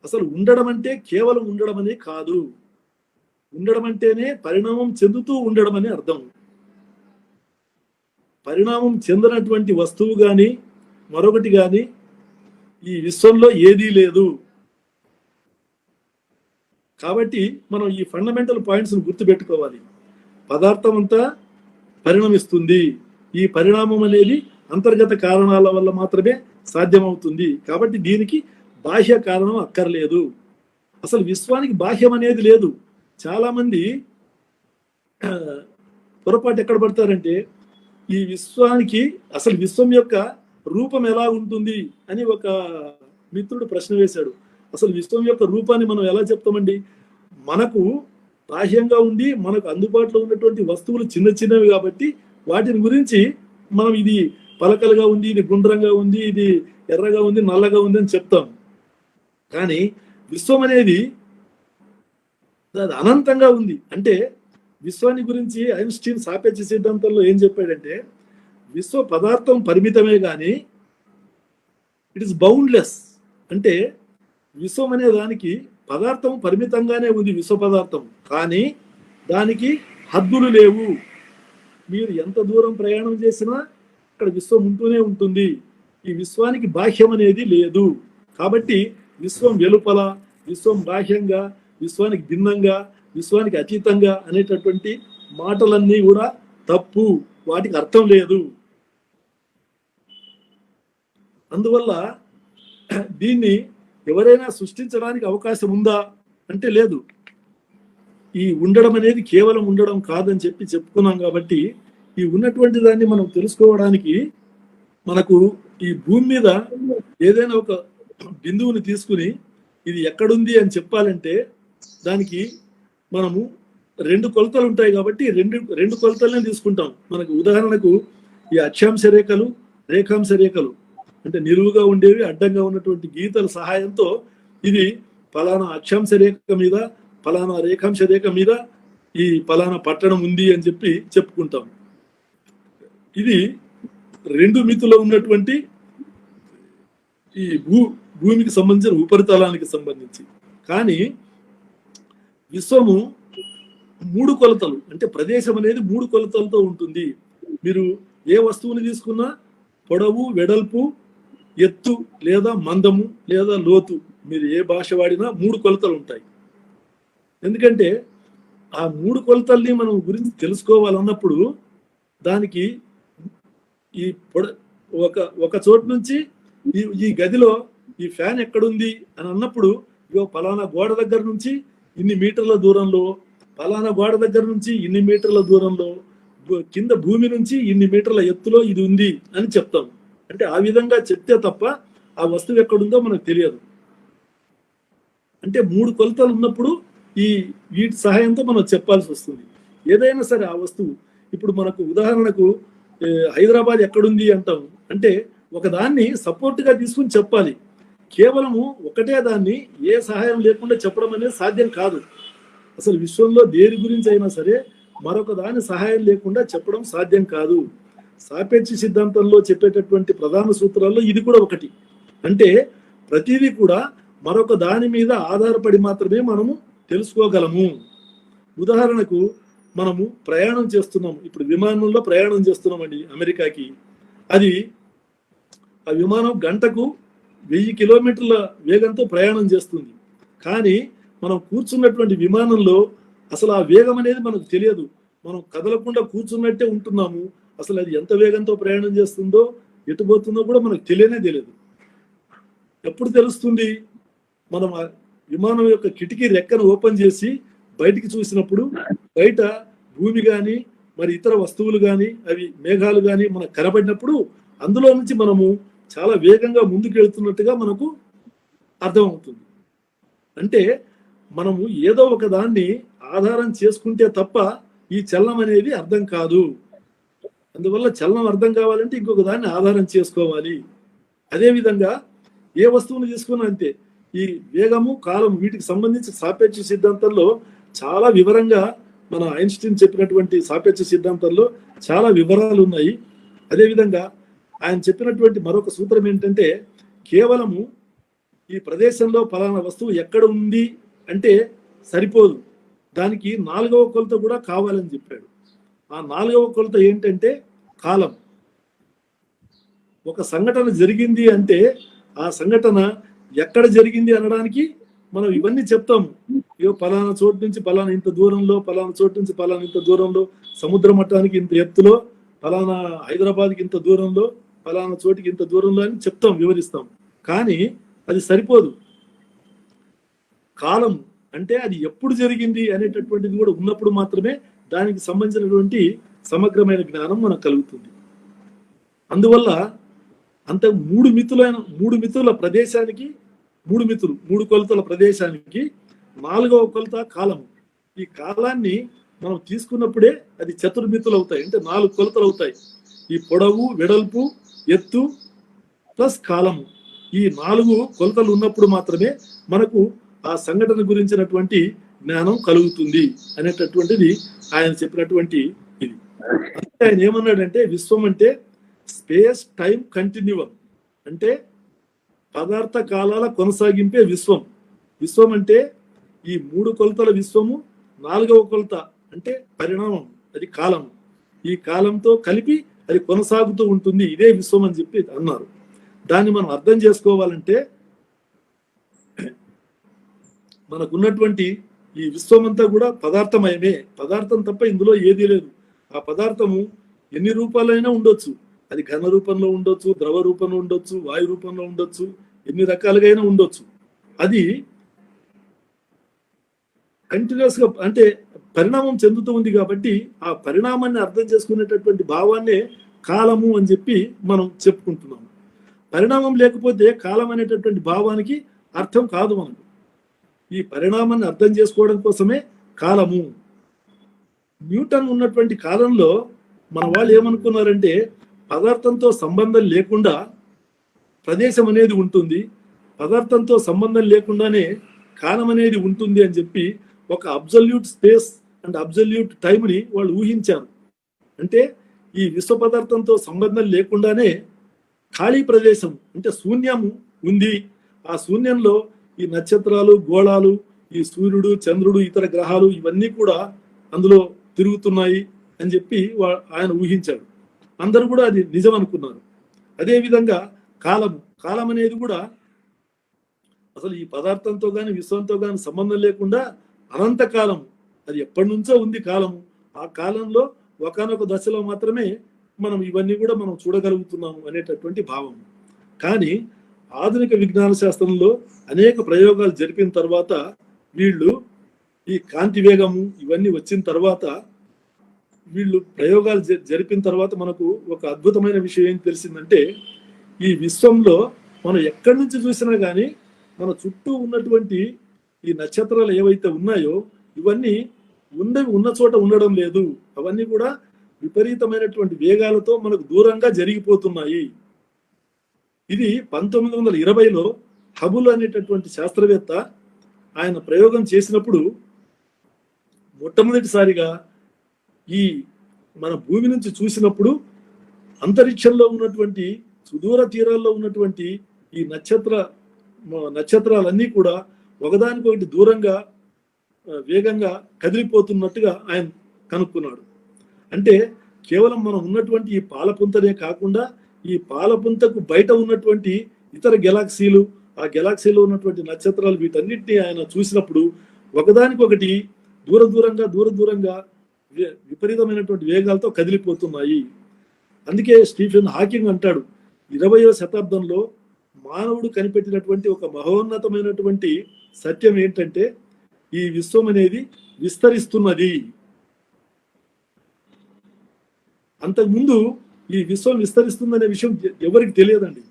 అసలు ఉండడం అంటే కేవలం ఉండడం అనే కాదు. ఉండడం అంటేనే పరిణామం చెందుతూ ఉండడం అని అర్థం. పరిణామం చెందినటువంటి వస్తువు గాని మరొకటి గాని ఈ విశ్వంలో ఏదీ లేదు. కాబట్టి మనం ఈ ఫండమెంటల్ పాయింట్స్ గుర్తుపెట్టుకోవాలి. పదార్థం అంతా పరిణమిస్తుంది. ఈ పరిణామం అనేది అంతర్గత కారణాల వల్ల మాత్రమే సాధ్యమవుతుంది. కాబట్టి దీనికి బాహ్య కారణం అక్కర్లేదు. అసలు విశ్వానికి బాహ్యం అనేది లేదు. చాలా మంది పొరపాటు ఎక్కడ పడతారంటే, ఈ విశ్వానికి అసలు విశ్వం యొక్క రూపం ఎలా ఉంటుంది అని ఒక మిత్రుడు ప్రశ్న వేశాడు. అసలు విశ్వం యొక్క రూపాన్ని మనం ఎలా చెప్తామండి? మనకు బాహ్యంగా ఉండి మనకు అందుబాటులో ఉన్నటువంటి వస్తువులు చిన్న చిన్నవి కాబట్టి వాటిని గురించి మనం ఇది పలకలుగా ఉంది, ఇది గుండ్రంగా ఉంది, ఇది ఎర్రగా ఉంది, నల్లగా ఉంది అని చెప్తాం. కానీ విశ్వం అనేది అది అనంతంగా ఉంది. అంటే విశ్వాన్ని గురించి ఐన్స్టీన్ సాపేక్ష సిద్ధాంతంలో ఏం చెప్పాడంటే, విశ్వ పదార్థం పరిమితమే కానీ ఇట్ ఇస్ బౌండ్లెస్. అంటే విశ్వం అనే దానికి పదార్థం పరిమితంగానే ఉంది, విశ్వ పదార్థం, కానీ దానికి హద్దులు లేవు. మీరు ఎంత దూరం ప్రయాణం చేసినా అక్కడ విశ్వం ఉంటూనే ఉంటుంది. ఈ విశ్వానికి బాహ్యం అనేది లేదు. కాబట్టి విశ్వం వెలుపల, విశ్వం బాహ్యంగా, విశ్వానికి భిన్నంగా, విశ్వానికి అతీతంగా అనేటటువంటి మాటలన్నీ కూడా తప్పు. వాటికి అర్థం లేదు. అందువల్ల దీన్ని ఎవరైనా సృష్టించడానికి అవకాశం ఉందా అంటే లేదు. ఈ ఉండడం అనేది కేవలం ఉండడం కాదని చెప్పుకున్నాం. కాబట్టి ఈ ఉన్నటువంటి దాన్ని మనం తెలుసుకోవడానికి మనకు ఈ భూమి మీద ఏదైనా ఒక బిందువుని తీసుకుని ఇది ఎక్కడుంది అని చెప్పాలంటే దానికి మనము రెండు కొలతలు ఉంటాయి. కాబట్టి రెండు కొలతలనే తీసుకుంటాం. మనకు ఉదాహరణకు ఈ అక్షాంశ రేఖలు, రేఖాంశ రేఖలు అంటే నిలువుగా ఉండేవి, అడ్డంగా ఉన్నటువంటి గీతల సహాయంతో ఇది ఫలానా అక్షాంశ రేఖ మీద, ఫలానా రేఖాంశ రేఖ మీద ఈ ఫలానా పట్టణం ఉంది అని చెప్పుకుంటాం. ఇది రెండు మితిలో ఉన్నటువంటి ఈ భూమికి సంబంధించిన ఉపరితలానికి సంబంధించి. కానీ విశ్వము మూడు కొలతలు, అంటే ప్రదేశం అనేది మూడు కొలతలతో ఉంటుంది. మీరు ఏ వస్తువుని తీసుకున్నా పొడవు, వెడల్పు, ఎత్తు లేదా మందము లేదా లోతు, మీరు ఏ భాష వాడినా మూడు కొలతలు ఉంటాయి. ఎందుకంటే ఆ మూడు కొలతల్ని మనం గురించి తెలుసుకోవాలన్నప్పుడు దానికి ఈ ఒక చోటు నుంచి ఈ గదిలో ఈ ఫ్యాన్ ఎక్కడుంది అని అన్నప్పుడు పలానా గోడ దగ్గర నుంచి ఇన్ని మీటర్ల దూరంలో, పలానా గోడ దగ్గర నుంచి ఇన్ని మీటర్ల దూరంలో, కింద భూమి నుంచి ఇన్ని మీటర్ల ఎత్తులో ఇది ఉంది అని చెప్తాం. అంటే ఆ విధంగా చెప్తే తప్ప ఆ వస్తువు ఎక్కడుందో మనకు తెలియదు. అంటే మూడు కొలతలు ఉన్నప్పుడు వీటి సహాయంతో మనం చెప్పాల్సి వస్తుంది. ఏదైనా సరే ఆ వస్తువు, ఇప్పుడు మనకు ఉదాహరణకు హైదరాబాద్ ఎక్కడుంది అంటాం అంటే ఒకదాన్ని సపోర్ట్ గా తీసుకుని చెప్పాలి. కేవలము ఒకటే దాన్ని ఏ సహాయం లేకుండా చెప్పడం అనేది సాధ్యం కాదు. అసలు విశ్వంలో దేని గురించి అయినా సరే మరొక దాని సహాయం లేకుండా చెప్పడం సాధ్యం కాదు. సాపేక్ష సిద్ధాంతంలో చెప్పేటటువంటి ప్రధాన సూత్రాల్లో ఇది కూడా ఒకటి. అంటే ప్రతిదీ కూడా మరొక దాని మీద ఆధారపడి మాత్రమే మనము తెలుసుకోగలము. ఉదాహరణకు మనము ప్రయాణం చేస్తున్నాము, ఇప్పుడు విమానంలో ప్రయాణం చేస్తున్నామండి అమెరికాకి. ఆ విమానం గంటకు 1000 కిలోమీటర్ల వేగంతో ప్రయాణం చేస్తుంది. కానీ మనం కూర్చున్నటువంటి విమానంలో అసలు ఆ వేగం అనేది మనకు తెలియదు. మనం కదలకుండా కూర్చున్నట్టే ఉంటున్నాము. అసలు అది ఎంత వేగంతో ప్రయాణం చేస్తుందో, ఎటు పోతుందో కూడా మనకు తెలియదు. ఎప్పుడు తెలుస్తుంది? మనం ఆ విమానం యొక్క కిటికీ రెక్కను ఓపెన్ చేసి బయటికి చూసినప్పుడు బయట భూమి కానీ మరి ఇతర వస్తువులు కానీ అవి మేఘాలు కానీ మనకు కనబడినప్పుడు అందులో నుంచి మనము చాలా వేగంగా ముందుకు వెళ్తున్నట్టుగా మనకు అర్థమవుతుంది. అంటే మనము ఏదో ఒక దాన్ని ఆధారం చేసుకుంటే తప్ప ఈ చలనం అనేది అర్థం కాదు. అందువల్ల చలనం అర్థం కావాలంటే ఇంకొక దాన్ని ఆధారం చేసుకోవాలి. అదేవిధంగా ఏ వస్తువుని తీసుకున్నా అంతే. ఈ వేగము కాలం వీటికి సంబంధించి సాపేక్ష సిద్ధాంతంలో చాలా వివరంగా మన ఐన్స్టీన్ చెప్పినటువంటి సాపేక్ష సిద్ధాంతంలో చాలా వివరాలు ఉన్నాయి. అదేవిధంగా ఆయన చెప్పినటువంటి మరొక సూత్రం ఏంటంటే, కేవలము ఈ ప్రదేశంలో ఫలానా వస్తువు ఎక్కడ ఉంది అంటే సరిపోదు, దానికి 4వ కొలత కూడా కావాలని చెప్పాడు. ఆ 4వ కొలత ఏంటంటే కాలం. ఒక సంఘటన జరిగింది అంటే ఆ సంఘటన ఎక్కడ జరిగింది అనడానికి మనం ఇవన్నీ చెప్తాము. ఇగో పలానా చోటు నుంచి పలానా ఇంత దూరంలో, పలానా చోటు నుంచి పలానా ఇంత దూరంలో, సముద్ర మట్టానికి ఇంత ఎత్తులో, పలానా హైదరాబాద్కి ఇంత దూరంలో, పలానా చోటికి ఇంత దూరంలో అని చెప్తాం, వివరిస్తాం. కానీ అది సరిపోదు. కాలం అంటే అది ఎప్పుడు జరిగింది అనేటటువంటిది కూడా ఉన్నప్పుడు మాత్రమే దానికి సంబంధించినటువంటి సమగ్రమైన జ్ఞానం మనకు కలుగుతుంది. అందువల్ల అంత మూడు మితుల ప్రదేశానికి, మూడు కొలతల ప్రదేశానికి 4వ కొలత కాలము. ఈ కాలాన్ని మనం తీసుకున్నప్పుడే అది చతుర్మితులు అవుతాయి, అంటే 4 కొలతలు అవుతాయి. ఈ పొడవు, వెడల్పు, ఎత్తు ప్లస్ కాలము, ఈ 4 కొలతలు ఉన్నప్పుడు మాత్రమే మనకు ఆ సంఘటన గురించినటువంటి జ్ఞానం కలుగుతుంది అనేటటువంటిది ఆయన చెప్పినటువంటి ఇది. అంటే ఆయన ఏమన్నాడంటే, విశ్వం అంటే స్పేస్ టైం కంటిన్యూవం, అంటే పదార్థ కాలాల కొనసాగింపే విశ్వం. విశ్వం అంటే ఈ 3 కొలతల విశ్వము, 4వ కొలత అంటే పరిణామం, అది కాలం. ఈ కాలంతో కలిపి అది కొనసాగుతూ ఉంటుంది, ఇదే విశ్వం అని చెప్పి అన్నారు. దాన్ని మనం అర్థం చేసుకోవాలంటే మనకున్నటువంటి ఈ విశ్వం అంతా కూడా పదార్థమయమే, పదార్థం తప్ప ఇందులో ఏదీ లేదు. ఆ పదార్థము ఎన్ని రూపాలైనా ఉండొచ్చు, అది ఘన రూపంలో ఉండొచ్చు, ద్రవ రూపంలో ఉండొచ్చు, వాయు రూపంలో ఉండొచ్చు, ఎన్ని రకాలుగా అయినా ఉండొచ్చు. అది కంటిన్యూస్ గా అంటే పరిణామం చెందుతూ ఉంది. కాబట్టి ఆ పరిణామాన్ని అర్థం చేసుకునేటటువంటి భావాన్నే కాలము అని చెప్పి మనం చెప్పుకుంటున్నాము. పరిణామం లేకపోతే కాలం అనేటటువంటి భావానికి అర్థం కాదు. మనకు ఈ పరిణామాన్ని అర్థం చేసుకోవడం కోసమే కాలము. న్యూటన్ ఉన్నటువంటి కాలంలో మన వాళ్ళు ఏమనుకున్నారంటే, పదార్థంతో సంబంధం లేకుండా ప్రదేశం అనేది ఉంటుంది, పదార్థంతో సంబంధం లేకుండానే కాలం అనేది ఉంటుంది అని చెప్పి ఒక అబ్జల్యూట్ స్పేస్ అండ్ అబ్జల్యూట్ టైంని వాళ్ళు ఊహించారు. అంటే ఈ విశ్వ పదార్థంతో సంబంధం లేకుండానే ఖాళీ ప్రదేశం అంటే శూన్యము ఉంది. ఆ శూన్యంలో ఈ నక్షత్రాలు, గోళాలు, ఈ సూర్యుడు, చంద్రుడు, ఇతర గ్రహాలు ఇవన్నీ కూడా అందులో తిరుగుతున్నాయి అని చెప్పి ఆయన ఊహించాడు. అందరూ కూడా అది నిజం అనుకున్నారు. అదేవిధంగా కాలం అనేది కూడా అసలు ఈ పదార్థంతో కానీ విశ్వంతో కానీ సంబంధం లేకుండా అనంతకాలం, అది ఎప్పటి నుంచో ఉంది కాలము. ఆ కాలంలో ఒకానొక దశలో మాత్రమే మనం ఇవన్నీ కూడా మనం చూడగలుగుతున్నాము అనేటటువంటి భావం. కానీ ఆధునిక విజ్ఞాన శాస్త్రంలో అనేక ప్రయోగాలు జరిపిన తర్వాత, వీళ్ళు ఈ కాంతి వేగము ఇవన్నీ వచ్చిన తర్వాత, వీళ్ళు ప్రయోగాలు జరిపిన తర్వాత మనకు ఒక అద్భుతమైన విషయం ఏం తెలిసిందంటే, ఈ విశ్వంలో మనం ఎక్కడి నుంచి చూసినా కానీ మన చుట్టూ ఉన్నటువంటి ఈ నక్షత్రాలు ఏవైతే ఉన్నాయో ఇవన్నీ ఉన్న చోట ఉండడం లేదు. అవన్నీ కూడా విపరీతమైనటువంటి వేగాలతో మనకు దూరంగా జరిగిపోతున్నాయి. ఇది 1920లో హబుల్ అనేటటువంటి శాస్త్రవేత్త ఆయన ప్రయోగం చేసినప్పుడు మొట్టమొదటిసారిగా ఈ మన భూమి నుంచి చూసినప్పుడు అంతరిక్షంలో ఉన్నటువంటి సుదూర తీరాల్లో ఉన్నటువంటి ఈ నక్షత్రాలన్నీ కూడా ఒకదానికొకటి దూరంగా వేగంగా కదిలిపోతున్నట్టుగా ఆయన కనుక్కున్నాడు. అంటే కేవలం మనం ఉన్నటువంటి ఈ పాలపుంతనే కాకుండా ఈ పాలపుంతకు బయట ఉన్నటువంటి ఇతర గెలాక్సీలు, ఆ గెలాక్సీలో ఉన్నటువంటి నక్షత్రాలు, వీటన్నిటిని ఆయన చూసినప్పుడు ఒకదానికొకటి దూరంగా విపరీతమైనటువంటి వేగాలతో కదిలిపోతున్నాయి. అందుకే స్టీఫెన్ హాకింగ్ అంటాడు, 20వ శతాబ్దంలో మానవుడు కనిపెట్టినటువంటి ఒక మహోన్నతమైనటువంటి సత్యం ఏంటంటే, ఈ విశ్వం అనేది విస్తరిస్తున్నది. అంతకుముందు ఈ విశ్వం విస్తరిస్తుందనే విషయం ఎవరికి తెలియదండి.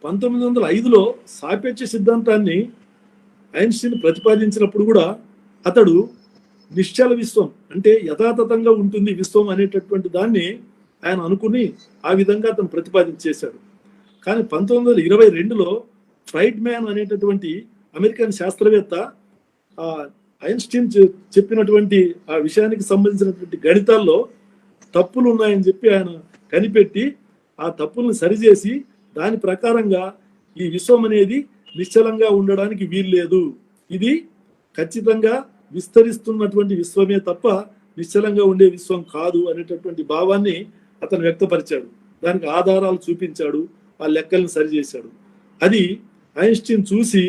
1905లో సాపేక్ష సిద్ధాంతాన్ని ఐన్స్టీన్ ప్రతిపాదించినప్పుడు కూడా అతడు నిశ్చల విశ్వం అంటే యథాతథంగా ఉంటుంది విశ్వం అనేటటువంటి దాన్ని ఆయన అనుకుని ఆ విధంగా అతను ప్రతిపాదించేశాడు. కానీ 1922లో ఫ్రైడ్ మ్యాన్ అనేటటువంటి అమెరికన్ శాస్త్రవేత్త ఆ ఐన్స్టీన్ చెప్పినటువంటి ఆ విషయానికి సంబంధించినటువంటి గణితాల్లో తప్పులు ఉన్నాయని చెప్పి ఆయన కనిపెట్టి ఆ తప్పులను సరిచేసి దాని ప్రకారంగా ఈ విశ్వం అనేది నిశ్చలంగా ఉండడానికి వీల్లేదు, ఇది ఖచ్చితంగా విస్తరిస్తున్నటువంటి విశ్వమే తప్ప నిశ్చలంగా ఉండే విశ్వం కాదు అనేటటువంటి భావాన్ని అతను వ్యక్తపరిచాడు. దానికి ఆధారాలు చూపించాడు, ఆ లెక్కలను సరిచేశాడు. అది ఐన్స్టీన్ చూసి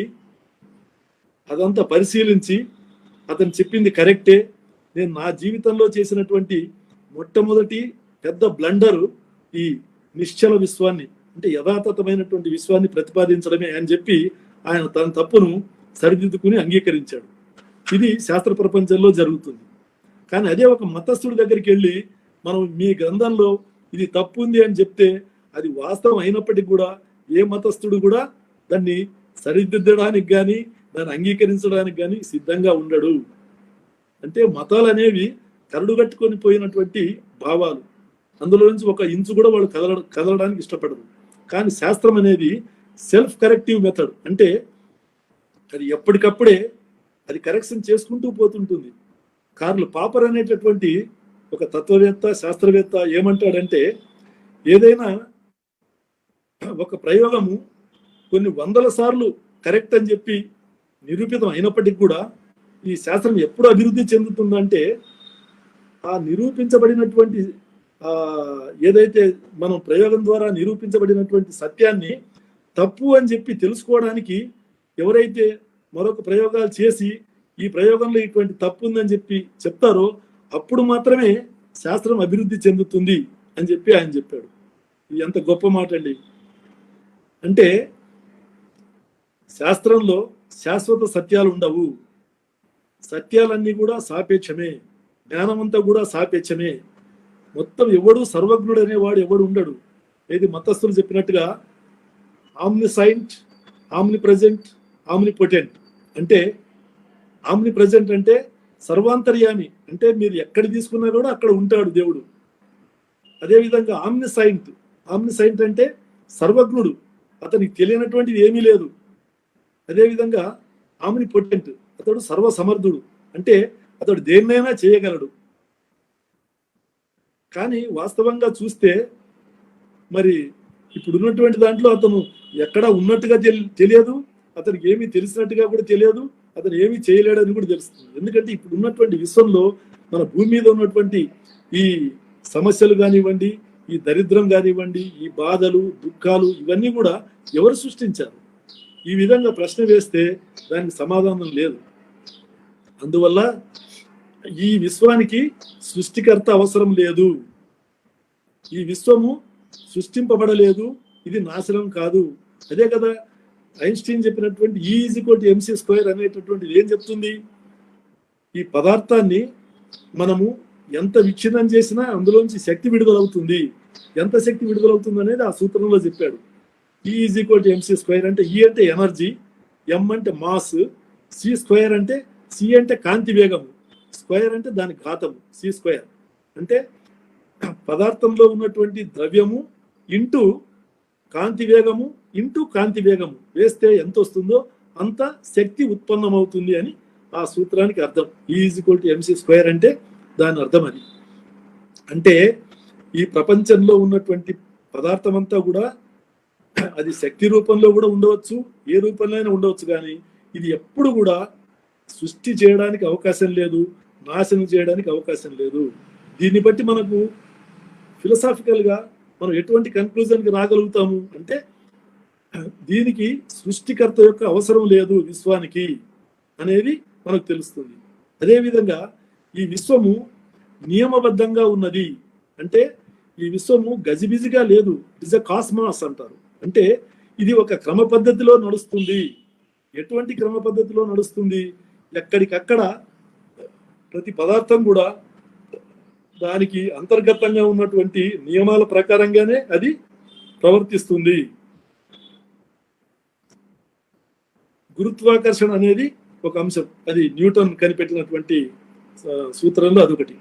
అదంతా పరిశీలించి అతను చెప్పింది కరెక్టే, నేను నా జీవితంలో చేసినటువంటి మొట్టమొదటి పెద్ద బ్లండరు ఈ నిశ్చల విశ్వాన్ని అంటే యథాతథమైనటువంటి విశ్వాన్ని ప్రతిపాదించడమే అని చెప్పి ఆయన తన తప్పును సరిదిద్దుకుని అంగీకరించాడు. ఇది శాస్త్ర ప్రపంచంలో జరుగుతుంది. కానీ అదే ఒక మతస్థుడి దగ్గరికి వెళ్ళి మనం మీ గ్రంథంలో ఇది తప్పు ఉంది అని చెప్తే అది వాస్తవం అయినప్పటికీ కూడా ఏ మతస్థుడు కూడా దాన్ని సరిదిద్దడానికి కానీ దాన్ని అంగీకరించడానికి కానీ సిద్ధంగా ఉండడు. అంటే మతాలు అనేవి కరడుగట్టుకొని పోయినటువంటి భావాలు, అందులో నుంచి ఒక ఇంచు కూడా వాళ్ళు కదలడానికి ఇష్టపడరు. కానీ శాస్త్రం అనేది సెల్ఫ్ కరెక్టివ్ మెథడ్, అంటే అది ఎప్పటికప్పుడే అది కరెక్షన్ చేసుకుంటూ పోతుంటుంది. కార్ల్ పాపర్ అనేటటువంటి ఒక తత్వవేత్త శాస్త్రవేత్త ఏమంటాడంటే, ఏదైనా ఒక ప్రయోగము కొన్ని వందల సార్లు కరెక్ట్ అని చెప్పి నిరూపితం అయినప్పటికీ కూడా ఈ శాస్త్రం ఎప్పుడు అభివృద్ధి చెందుతుందంటే ఆ నిరూపించబడినటువంటి ఏదైతే మనం ప్రయోగం ద్వారా నిరూపించబడినటువంటి సత్యాన్ని తప్పు అని చెప్పి తెలుసుకోవడానికి ఎవరైతే మరొక ప్రయోగాలు చేసి ఈ ప్రయోగంలో ఇటువంటి తప్పు ఉందని చెప్పి చెప్తారో అప్పుడు మాత్రమే శాస్త్రం అభివృద్ధి చెందుతుంది అని చెప్పి ఆయన చెప్పాడు. ఇది ఎంత గొప్ప మాట అండి. అంటే శాస్త్రంలో శాశ్వత సత్యాలు ఉండవు, సత్యాలన్నీ కూడా సాపేక్షమే, జ్ఞానమంతా కూడా సాపేక్షమే. మొత్తం ఎవడు సర్వజ్ఞుడు అనేవాడు ఎవడు ఉండడు. ఏది మతస్థులు చెప్పినట్టుగా ఆమ్నిసైంట్, ఆమ్ని ప్రజెంట్, ఆమ్ని పొటెంట్. అంటే ఆమ్ని ప్రజెంట్ అంటే సర్వాంతర్యామి, అంటే మీరు ఎక్కడ తీసుకున్నా కూడా అక్కడ ఉంటాడు దేవుడు. అదేవిధంగా ఆమ్నిసైంట్, ఆమ్నిసైంట్ అంటే సర్వజ్ఞుడు, అతనికి తెలియనటువంటిది ఏమీ లేదు. అదేవిధంగా ఆమ్ని పొటెంట్, అతడు సర్వసమర్థుడు, అంటే అతడు దేన్నైనా చేయగలడు. కానీ వాస్తవంగా చూస్తే మరి ఇప్పుడు ఉన్నటువంటి దాంట్లో అతను ఎక్కడ ఉన్నట్టుగా తెలియదు, అతనికి ఏమీ తెలిసినట్టుగా కూడా తెలియదు, అతను ఏమీ చేయలేడని కూడా తెలుస్తుంది. ఎందుకంటే ఇప్పుడు ఉన్నటువంటి విశ్వంలో మన భూమి మీద ఉన్నటువంటి ఈ సమస్యలు కానివ్వండి, ఈ దరిద్రం కానివ్వండి, ఈ బాధలు దుఃఖాలు ఇవన్నీ కూడా ఎవరు సృష్టించారు? ఈ విధంగా ప్రశ్న వేస్తే దానికి సమాధానం లేదు. అందువల్ల ఈ విశ్వానికి సృష్టికర్త అవసరం లేదు. ఈ విశ్వము సృష్టింపబడలేదు, ఇది నాశనం కాదు. అదే కదా ఐన్స్టీన్ చెప్పినటువంటి E=mc² అనేటటువంటిది ఏం చెప్తుంది? ఈ పదార్థాన్ని మనము ఎంత విచ్ఛిన్నం చేసినా అందులోంచి శక్తి విడుదలవుతుంది. ఎంత శక్తి విడుదలవుతుంది అనేది ఆ సూత్రంలో చెప్పాడు. E=mc² అంటే E అంటే ఎనర్జీ, M అంటే మాస్, C² అంటే C అంటే కాంతి వేగము, స్క్వేర్ అంటే దాని ఘాతము, C² అంటే పదార్థంలో ఉన్నటువంటి ద్రవ్యము ఇంటూ కాంతి వేగము ఇంటూ కాంతి వేగము వేస్తే ఎంత వస్తుందో అంత శక్తి ఉత్పన్నమవుతుంది అని ఆ సూత్రానికి అర్థం. E=mc² అంటే దాని అర్థం అది. అంటే ఈ ప్రపంచంలో ఉన్నటువంటి పదార్థం అంతా కూడా అది శక్తి రూపంలో కూడా ఉండవచ్చు, ఏ రూపంలో అయినా ఉండవచ్చు, కానీ ఇది ఎప్పుడు కూడా సృష్టి చేయడానికి అవకాశం లేదు, నాశనం చేయడానికి అవకాశం లేదు. దీన్ని బట్టి మనకు ఫిలసాఫికల్గా మనం ఎటువంటి కన్క్లూజన్కి రాగలుగుతాము అంటే దీనికి సృష్టికర్త యొక్క అవసరం లేదు విశ్వానికి అనేది మనకు తెలుస్తుంది. అదేవిధంగా ఈ విశ్వము నియమబద్ధంగా ఉన్నది, అంటే ఈ విశ్వము గజిబిజిగా లేదు, ఇట్ ఇస్ ఎ కాస్మాస్ అంటారు. అంటే ఇది ఒక క్రమ పద్ధతిలో నడుస్తుంది. ఎటువంటి క్రమ పద్ధతిలో నడుస్తుంది? ఎక్కడికక్కడ ప్రతి పదార్థం కూడా దానికి అంతర్గతంగా ఉన్నటువంటి నియమాల ప్రకారంగానే అది ప్రవర్తిస్తుంది. గురుత్వాకర్షణ అనేది ఒక అంశం, అది న్యూటన్ కనిపెట్టినటువంటి సూత్రంలో అదొకటి.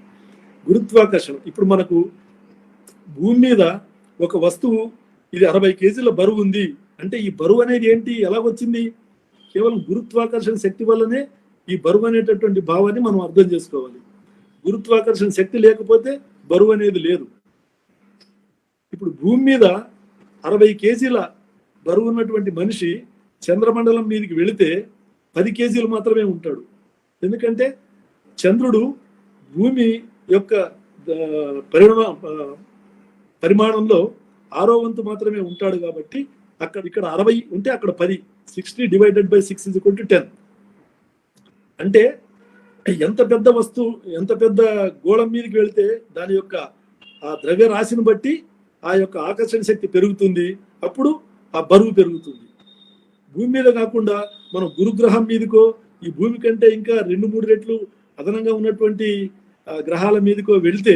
గురుత్వాకర్షణ ఇప్పుడు మనకు భూమి మీద ఒక వస్తువు ఇది 60 కేజీల బరువు ఉంది అంటే ఈ బరువు అనేది ఏంటి, ఎలాగొచ్చింది? కేవలం గురుత్వాకర్షణ శక్తి వల్లనే ఈ బరువు అనేటటువంటి భావాన్ని మనం అర్థం చేసుకోవాలి. గురుత్వాకర్షణ శక్తి లేకపోతే బరువు అనేది లేదు. ఇప్పుడు భూమి మీద 60 కేజీల బరువు ఉన్నటువంటి మనిషి చంద్రమండలం మీదకి వెళితే 10 కేజీలు మాత్రమే ఉంటాడు. ఎందుకంటే చంద్రుడు భూమి యొక్క పరిమాణంలో 6వ వంతు మాత్రమే ఉంటాడు. కాబట్టి ఇక్కడ 60 ఉంటే అక్కడ 10, 60 డివైడెడ్ బై 6 = 10. అంటే ఎంత పెద్ద వస్తువు, ఎంత పెద్ద గోళం మీదకి వెళితే దాని యొక్క ఆ ద్రవ్య రాశిని బట్టి ఆ యొక్క ఆకర్షణ శక్తి పెరుగుతుంది, అప్పుడు ఆ బరువు పెరుగుతుంది. భూమి మీద కాకుండా మనం గురుగ్రహం మీదకో, ఈ భూమి కంటే ఇంకా 2-3 రెట్లు అదనంగా ఉన్నటువంటి గ్రహాల మీదకో వెళితే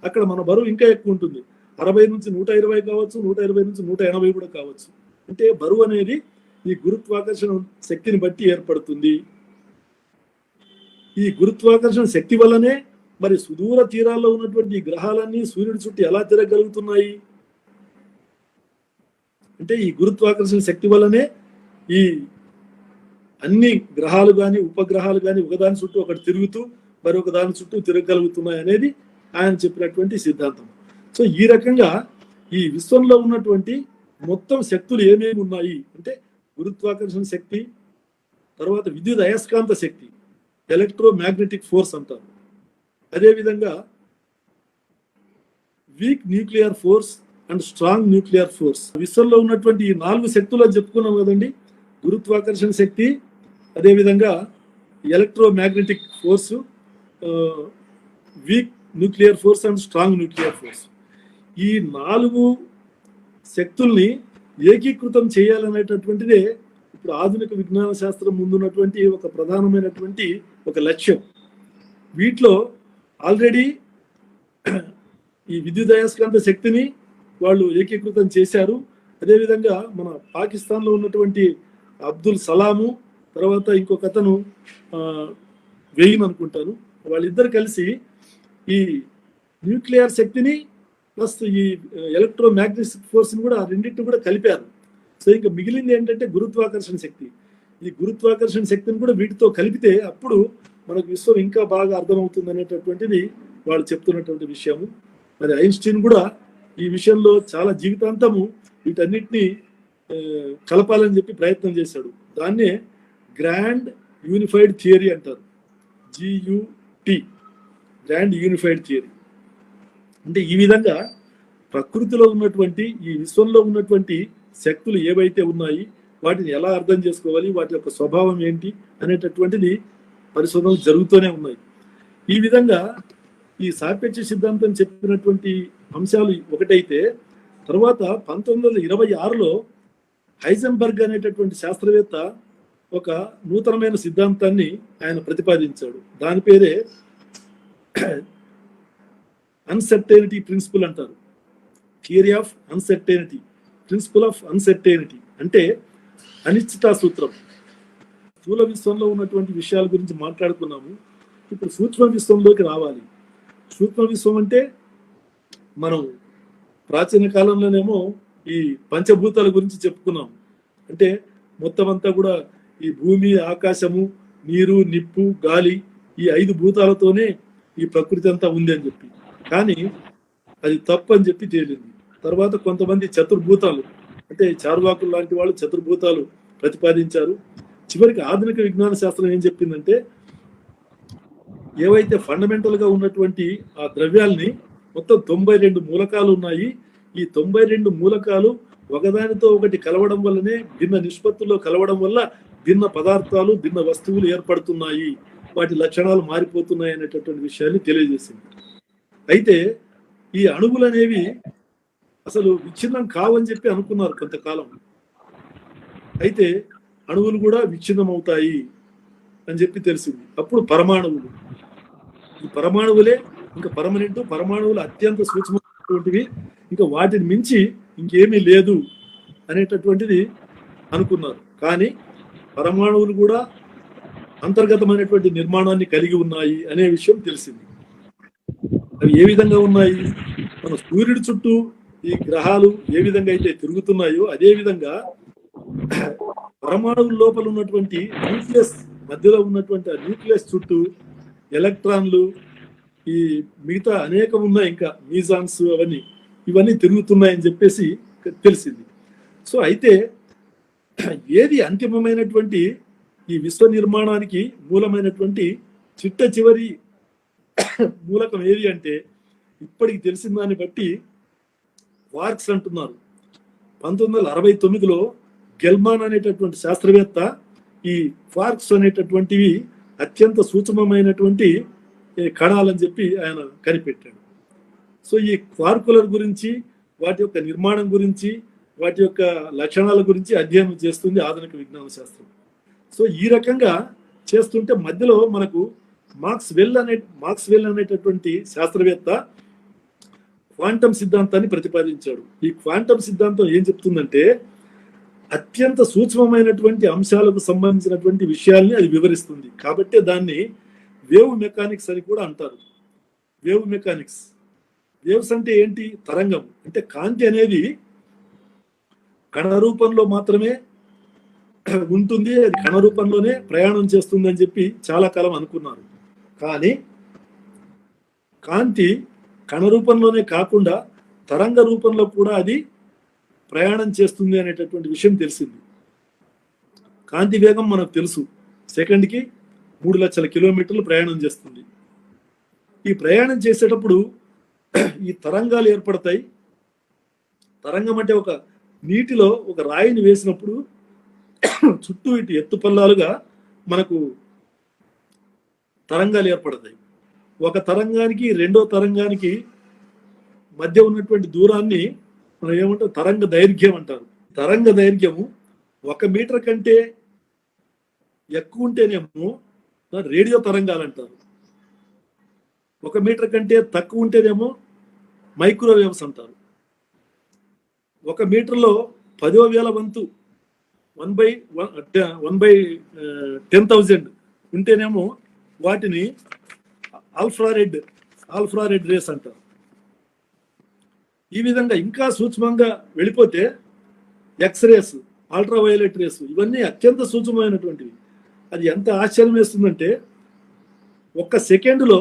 అక్కడ మన బరువు ఇంకా ఎక్కువ ఉంటుంది. 60 నుంచి 120 కావచ్చు, 120 నుంచి 180 కూడా కావచ్చు. అంటే బరువు అనేది ఈ గురుత్వాకర్షణ శక్తిని బట్టి ఏర్పడుతుంది. ఈ గురుత్వాకర్షణ శక్తి వల్లనే మరి సుదూర తీరాల్లో ఉన్నటువంటి ఈ గ్రహాలన్నీ సూర్యుడి చుట్టూ ఎలా తిరగలుగుతున్నాయి అంటే ఈ గురుత్వాకర్షణ శక్తి వల్లనే ఈ అన్ని గ్రహాలు కానీ ఉపగ్రహాలు కానీ ఒకదాని చుట్టూ ఒకటి తిరుగుతూ మరొక దాని చుట్టూ తిరగలుగుతున్నాయి అనేది ఆయన చెప్పినటువంటి సిద్ధాంతం. సో ఈ రకంగా ఈ విశ్వంలో ఉన్నటువంటి మొత్తం శక్తులు ఏమేమి ఉన్నాయి అంటే గురుత్వాకర్షణ శక్తి, తర్వాత విద్యుత్ అయస్కాంత శక్తి, ఎలక్ట్రోమాగ్నెటిక్ ఫోర్స్ అంటారు. అదేవిధంగా week nuclear force and strong nuclear force. విశ్వంలో ఉన్నటువంటి ఈ 4 శక్తులు అని చెప్పుకున్నాం కదండి. గురుత్వాకర్షణ శక్తి, అదేవిధంగా electromagnetic force, week nuclear force and strong nuclear force. ఈ 4 శక్తుల్ని ఏకీకృతం చేయాలనేటటువంటిదే ఇప్పుడు ఆధునిక విజ్ఞాన శాస్త్రం ముందున్నటువంటి ఒక ప్రధానమైనటువంటి ఒక లక్ష్యం. వీటిలో ఆల్రెడీ ఈ విద్యుత్ అయస్కాంత శక్తిని వాళ్ళు ఏకీకృతం చేశారు. అదేవిధంగా మన పాకిస్తాన్లో ఉన్నటువంటి అబ్దుల్ సలాము, తర్వాత ఇంకొక అతను వెయిన్ అనుకుంటాను, వాళ్ళిద్దరు కలిసి ఈ న్యూక్లియర్ శక్తిని ప్లస్ ఈ ఎలక్ట్రోమాగ్నెటిక్ ఫోర్స్ని కూడా రెండింటిని కూడా కలిపారు. సో ఇంకా మిగిలింది ఏంటంటే గురుత్వాకర్షణ శక్తి. ఈ గురుత్వాకర్షణ శక్తిని కూడా వీటితో కలిపితే అప్పుడు మనకు విశ్వం ఇంకా బాగా అర్థమవుతుంది అనేటటువంటిది వాళ్ళు చెప్తున్నటువంటి విషయము. మరి ఐన్స్టీన్ కూడా ఈ విషయంలో చాలా జీవితాంతము వీటన్నిటిని కలపాలని చెప్పి ప్రయత్నం చేశాడు. దాన్నే గ్రాండ్ యూనిఫైడ్ థియరీ అంటారు, GUT, గ్రాండ్ యూనిఫైడ్ థియరీ. అంటే ఈ విధంగా ప్రకృతిలో ఉన్నటువంటి ఈ విశ్వంలో ఉన్నటువంటి శక్తులు ఏవైతే ఉన్నాయి వాటిని ఎలా అర్థం చేసుకోవాలి, వాటి యొక్క స్వభావం ఏంటి అనేటటువంటిది పరిశోధనలు జరుగుతూనే ఉన్నాయి. ఈ విధంగా ఈ సాపేక్ష సిద్ధాంతం చెప్పినటువంటి అంశాలు ఒకటైతే, తర్వాత 1926లో హైజెన్బర్గ్ అనేటటువంటి శాస్త్రవేత్త ఒక నూతనమైన సిద్ధాంతాన్ని ఆయన ప్రతిపాదించాడు. దాని పేరే అన్సర్టెనిటీ ప్రిన్సిపల్ అంటారు. Theory of uncertainty, principle of uncertainty అంటే అనిశ్చిత సూత్రం. స్థూల విశ్వంలో ఉన్నటువంటి విషయాల గురించి మాట్లాడుకున్నాము. ఇప్పుడు సూక్ష్మ విశ్వంలోకి రావాలి. సూక్ష్మ విశ్వం అంటే మనం ప్రాచీన కాలంలోనేమో ఈ పంచభూతాల గురించి చెప్పుకున్నాం. అంటే మొత్తం అంతా కూడా ఈ భూమి, ఆకాశము, నీరు, నిప్పు, గాలి, ఈ 5 భూతాలతోనే ఈ ప్రకృతి అంతా ఉంది అని చెప్పి. కానీ అది తప్పు అని చెప్పి తేలింది. తర్వాత కొంతమంది చతుర్భూతాలు అంటే చార్వాకులు లాంటి వాళ్ళు చతుర్భూతాలు ప్రతిపాదించారు. చివరికి ఆధునిక విజ్ఞాన శాస్త్రం ఏం చెప్పిందంటే ఏవైతే ఫండమెంటల్ గా ఉన్నటువంటి ఆ ద్రవ్యాల్ని మొత్తం 92 మూలకాలు ఉన్నాయి. ఈ 92 మూలకాలు ఒకదానితో ఒకటి కలవడం వల్లనే భిన్న నిష్పత్తుల్లో కలవడం వల్ల భిన్న పదార్థాలు, భిన్న వస్తువులు ఏర్పడుతున్నాయి, వాటి లక్షణాలు మారిపోతున్నాయి అనేటటువంటి విషయాన్ని తెలియజేసింది. అయితే ఈ అణువులు అనేవి అసలు విచ్ఛిన్నం కావని చెప్పి అనుకున్నారు కొంతకాలం. అయితే అణువులు కూడా విచ్ఛిన్నం అవుతాయి అని చెప్పి తెలిసింది. అప్పుడు పరమాణువులు, ఈ పరమాణువులే ఇంకా పర్మనెంట్, పరమాణువులు అత్యంత సూక్ష్మమైనటువంటివి, ఇంకా వాటిని మించి ఇంకేమీ లేదు అనేటటువంటిది అనుకున్నారు. కానీ పరమాణువులు కూడా అంతర్గతమైనటువంటి నిర్మాణాన్ని కలిగి ఉన్నాయి అనే విషయం తెలిసింది. అవి ఏ విధంగా ఉన్నాయి? మన సూర్యుడి చుట్టూ ఈ గ్రహాలు ఏ విధంగా అయితే తిరుగుతున్నాయో అదే విధంగా పరమాణువు లోపల ఉన్నటువంటి న్యూక్లియస్ మధ్యలో ఉన్నటువంటి ఆ న్యూక్లియస్ చుట్టూ ఎలక్ట్రాన్లు, ఈ మిగతా అనేకం ఉన్నాయి, ఇంకా మీజాన్స్ ఇవన్నీ తిరుగుతున్నాయని చెప్పేసి తెలిసింది. సో అయితే ఏది అంతిమమైనటువంటి ఈ విశ్వ నిర్మాణానికి మూలమైనటువంటి చిట్ట చివరి మూలకం ఏది అంటే ఇప్పటికి తెలిసిన దాన్ని బట్టి క్వార్క్స్ అంటున్నారు. 1969లో గెల్మాన్ అనేటటువంటి శాస్త్రవేత్త ఈ క్వార్క్స్ అనేటటువంటివి అత్యంత సూక్ష్మమైనటువంటి కణాలని చెప్పి ఆయన కనిపెట్టాడు. సో ఈ క్వార్కుల గురించి, వాటి యొక్క నిర్మాణం గురించి, వాటి యొక్క లక్షణాల గురించి అధ్యయనం చేస్తుంది ఆధునిక విజ్ఞాన శాస్త్రం. సో ఈ రకంగా చేస్తుంటే మధ్యలో మనకు మాక్స్వెల్ అనేటటువంటి శాస్త్రవేత్త క్వాంటం సిద్ధాంతాన్ని ప్రతిపాదించాడు. ఈ క్వాంటం సిద్ధాంతం ఏం చెప్తుందంటే అత్యంత సూక్ష్మమైనటువంటి అంశాలకు సంబంధించినటువంటి విషయాల్ని అది వివరిస్తుంది. కాబట్టి దాన్ని వేవ్ మెకానిక్స్ అని కూడా అంటారు. వేవ్ మెకానిక్స్, వేవ్స్ అంటే ఏంటి? తరంగం. అంటే కాంతి అనేది కణ రూపంలో మాత్రమే ఉంటుంది, అది కణ రూపంలోనే ప్రయాణం చేస్తుంది అని చెప్పి చాలా కాలం అనుకున్నారు. కానీ కాంతి కణ రూపంలోనే కాకుండా తరంగ రూపంలో కూడా అది ప్రయాణం చేస్తుంది అనేటటువంటి విషయం తెలిసింది. కాంతి వేగం మనకు తెలుసు, సెకండ్కి 3 లక్షల కిలోమీటర్లు ప్రయాణం చేస్తుంది. ఈ ప్రయాణం చేసేటప్పుడు ఈ తరంగాలు ఏర్పడతాయి. తరంగం అంటే ఒక నీటిలో ఒక రాయిని వేసినప్పుడు చుట్టూ ఇటు ఎత్తుపల్లాలుగా మనకు తరంగాలు ఏర్పడతాయి. ఒక తరంగానికి రెండో తరంగానికి మధ్య ఉన్నటువంటి దూరాన్ని మనం ఏమంటారు? తరంగ దైర్ఘ్యం అంటారు. తరంగ దైర్ఘ్యము 1 మీటర్ కంటే ఎక్కువ ఉంటేనేమో రేడియో తరంగాలు అంటారు. 1 మీటర్ కంటే తక్కువ ఉంటేనేమో మైక్రోవేవ్స్ అంటారు. 1 మీటర్లో 10,000 వంతు 1/10,000 ఉంటేనేమో వాటిని ఆల్ఫ్రారెడ్ రేస్ అంటారు. ఈ విధంగా ఇంకా సూక్ష్మంగా వెళ్ళిపోతే ఎక్స్రేస్, అల్ట్రావైలెట్ రేస్, ఇవన్నీ అత్యంత సూక్ష్మమైనటువంటివి. అది ఎంత ఆశ్చర్యం వేస్తుందంటే 1 సెకండులో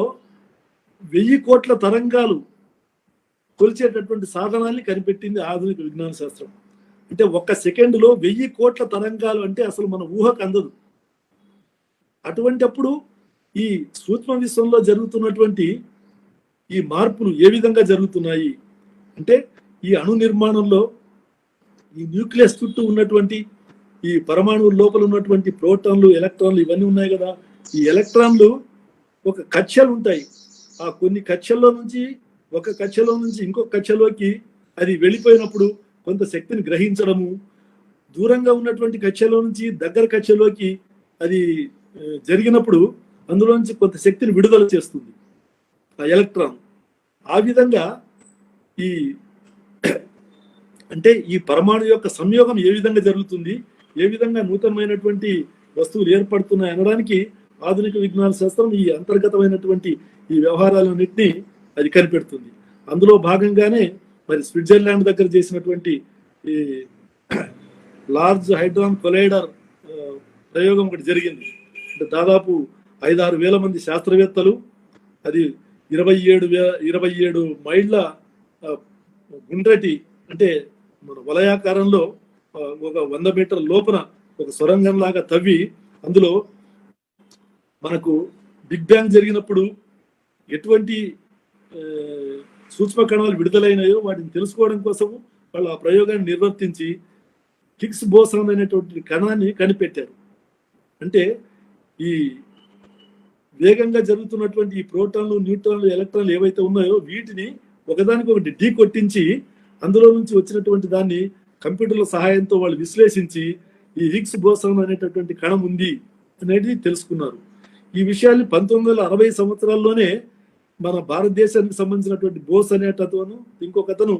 1000 కోట్ల తరంగాలు కొలిచేటటువంటి సాధనాన్ని కనిపెట్టింది ఆధునిక విజ్ఞాన శాస్త్రం. అంటే 1 సెకండులో 1000 కోట్ల తరంగాలు అంటే అసలు మన ఊహకు అందదు. అటువంటి అప్పుడు ఈ సూక్ష్మ విశ్వంలో జరుగుతున్నటువంటి ఈ మార్పులు ఏ విధంగా జరుగుతున్నాయి అంటే ఈ అణు నిర్మాణంలో ఈ న్యూక్లియస్ చుట్టూ ఉన్నటువంటి ఈ పరమాణువు లోపల ఉన్నటువంటి ప్రోటాన్లు, ఎలక్ట్రాన్లు ఇవన్నీ ఉన్నాయి కదా. ఈ ఎలక్ట్రాన్లు ఒక కక్షలు ఉంటాయి. ఆ కొన్ని కక్షల్లో నుంచి ఒక కక్షలో నుంచి ఇంకొక కక్షలోకి అది వెళ్ళిపోయినప్పుడు కొంత శక్తిని గ్రహించడము, దూరంగా ఉన్నటువంటి కక్షలో నుంచి దగ్గర కక్షలోకి అది జరిగినప్పుడు అందులో నుంచి కొంత శక్తిని విడుదల చేస్తుంది ఆ ఎలక్ట్రాన్. ఆ విధంగా ఈ అంటే ఈ పరమాణు యొక్క సంయోగం ఏ విధంగా జరుగుతుంది, ఏ విధంగా నూతనమైనటువంటి వస్తువులు ఏర్పడుతున్నాయి అనడానికి ఆధునిక విజ్ఞాన శాస్త్రం ఈ అంతర్గతమైనటువంటి ఈ వ్యవహారాలన్నింటినీ అది కనిపెడుతుంది. అందులో భాగంగానే మరి స్విట్జర్లాండ్ దగ్గర చేసినటువంటి ఈ లార్జ్ హైడ్రాన్ కొలైడర్ ప్రయోగం ఒకటి జరిగింది. అంటే దాదాపు 5-6 వేల మంది శాస్త్రవేత్తలు, అది 27 మైళ్ళ గుండ్రటి అంటే మన వలయాకారంలో ఒక 100 మీటర్ల లోపల ఒక సొరంగం లాగా తవ్వి అందులో మనకు బిగ్ బ్యాంగ్ జరిగినప్పుడు ఎటువంటి సూక్ష్మ కణాలు విడుదలైనాయో వాటిని తెలుసుకోవడం కోసము వాళ్ళు ఆ ప్రయోగాన్ని నిర్వర్తించి హిగ్స్ బోసాన్ అనేటువంటి కణాన్ని కనిపెట్టారు. అంటే ఈ వేగంగా జరుగుతున్నటువంటి ఈ ప్రోటాన్లు, న్యూట్రాన్లు, ఎలక్ట్రాన్లు ఏవైతే ఉన్నాయో వీటిని ఒకదానికొకటి ఢీ కొట్టించి అందులో నుంచి వచ్చినటువంటి దాన్ని కంప్యూటర్ల సహాయంతో వాళ్ళు విశ్లేషించి ఈ హిగ్స్ బోసాన్ అనేటటువంటి కణం ఉంది అనేది తెలుసుకున్నారు. ఈ విషయాన్ని 1960 సంవత్సరాల్లోనే మన భారతదేశానికి సంబంధించినటువంటి బోస్ అనేటతను ఇంకొక అతను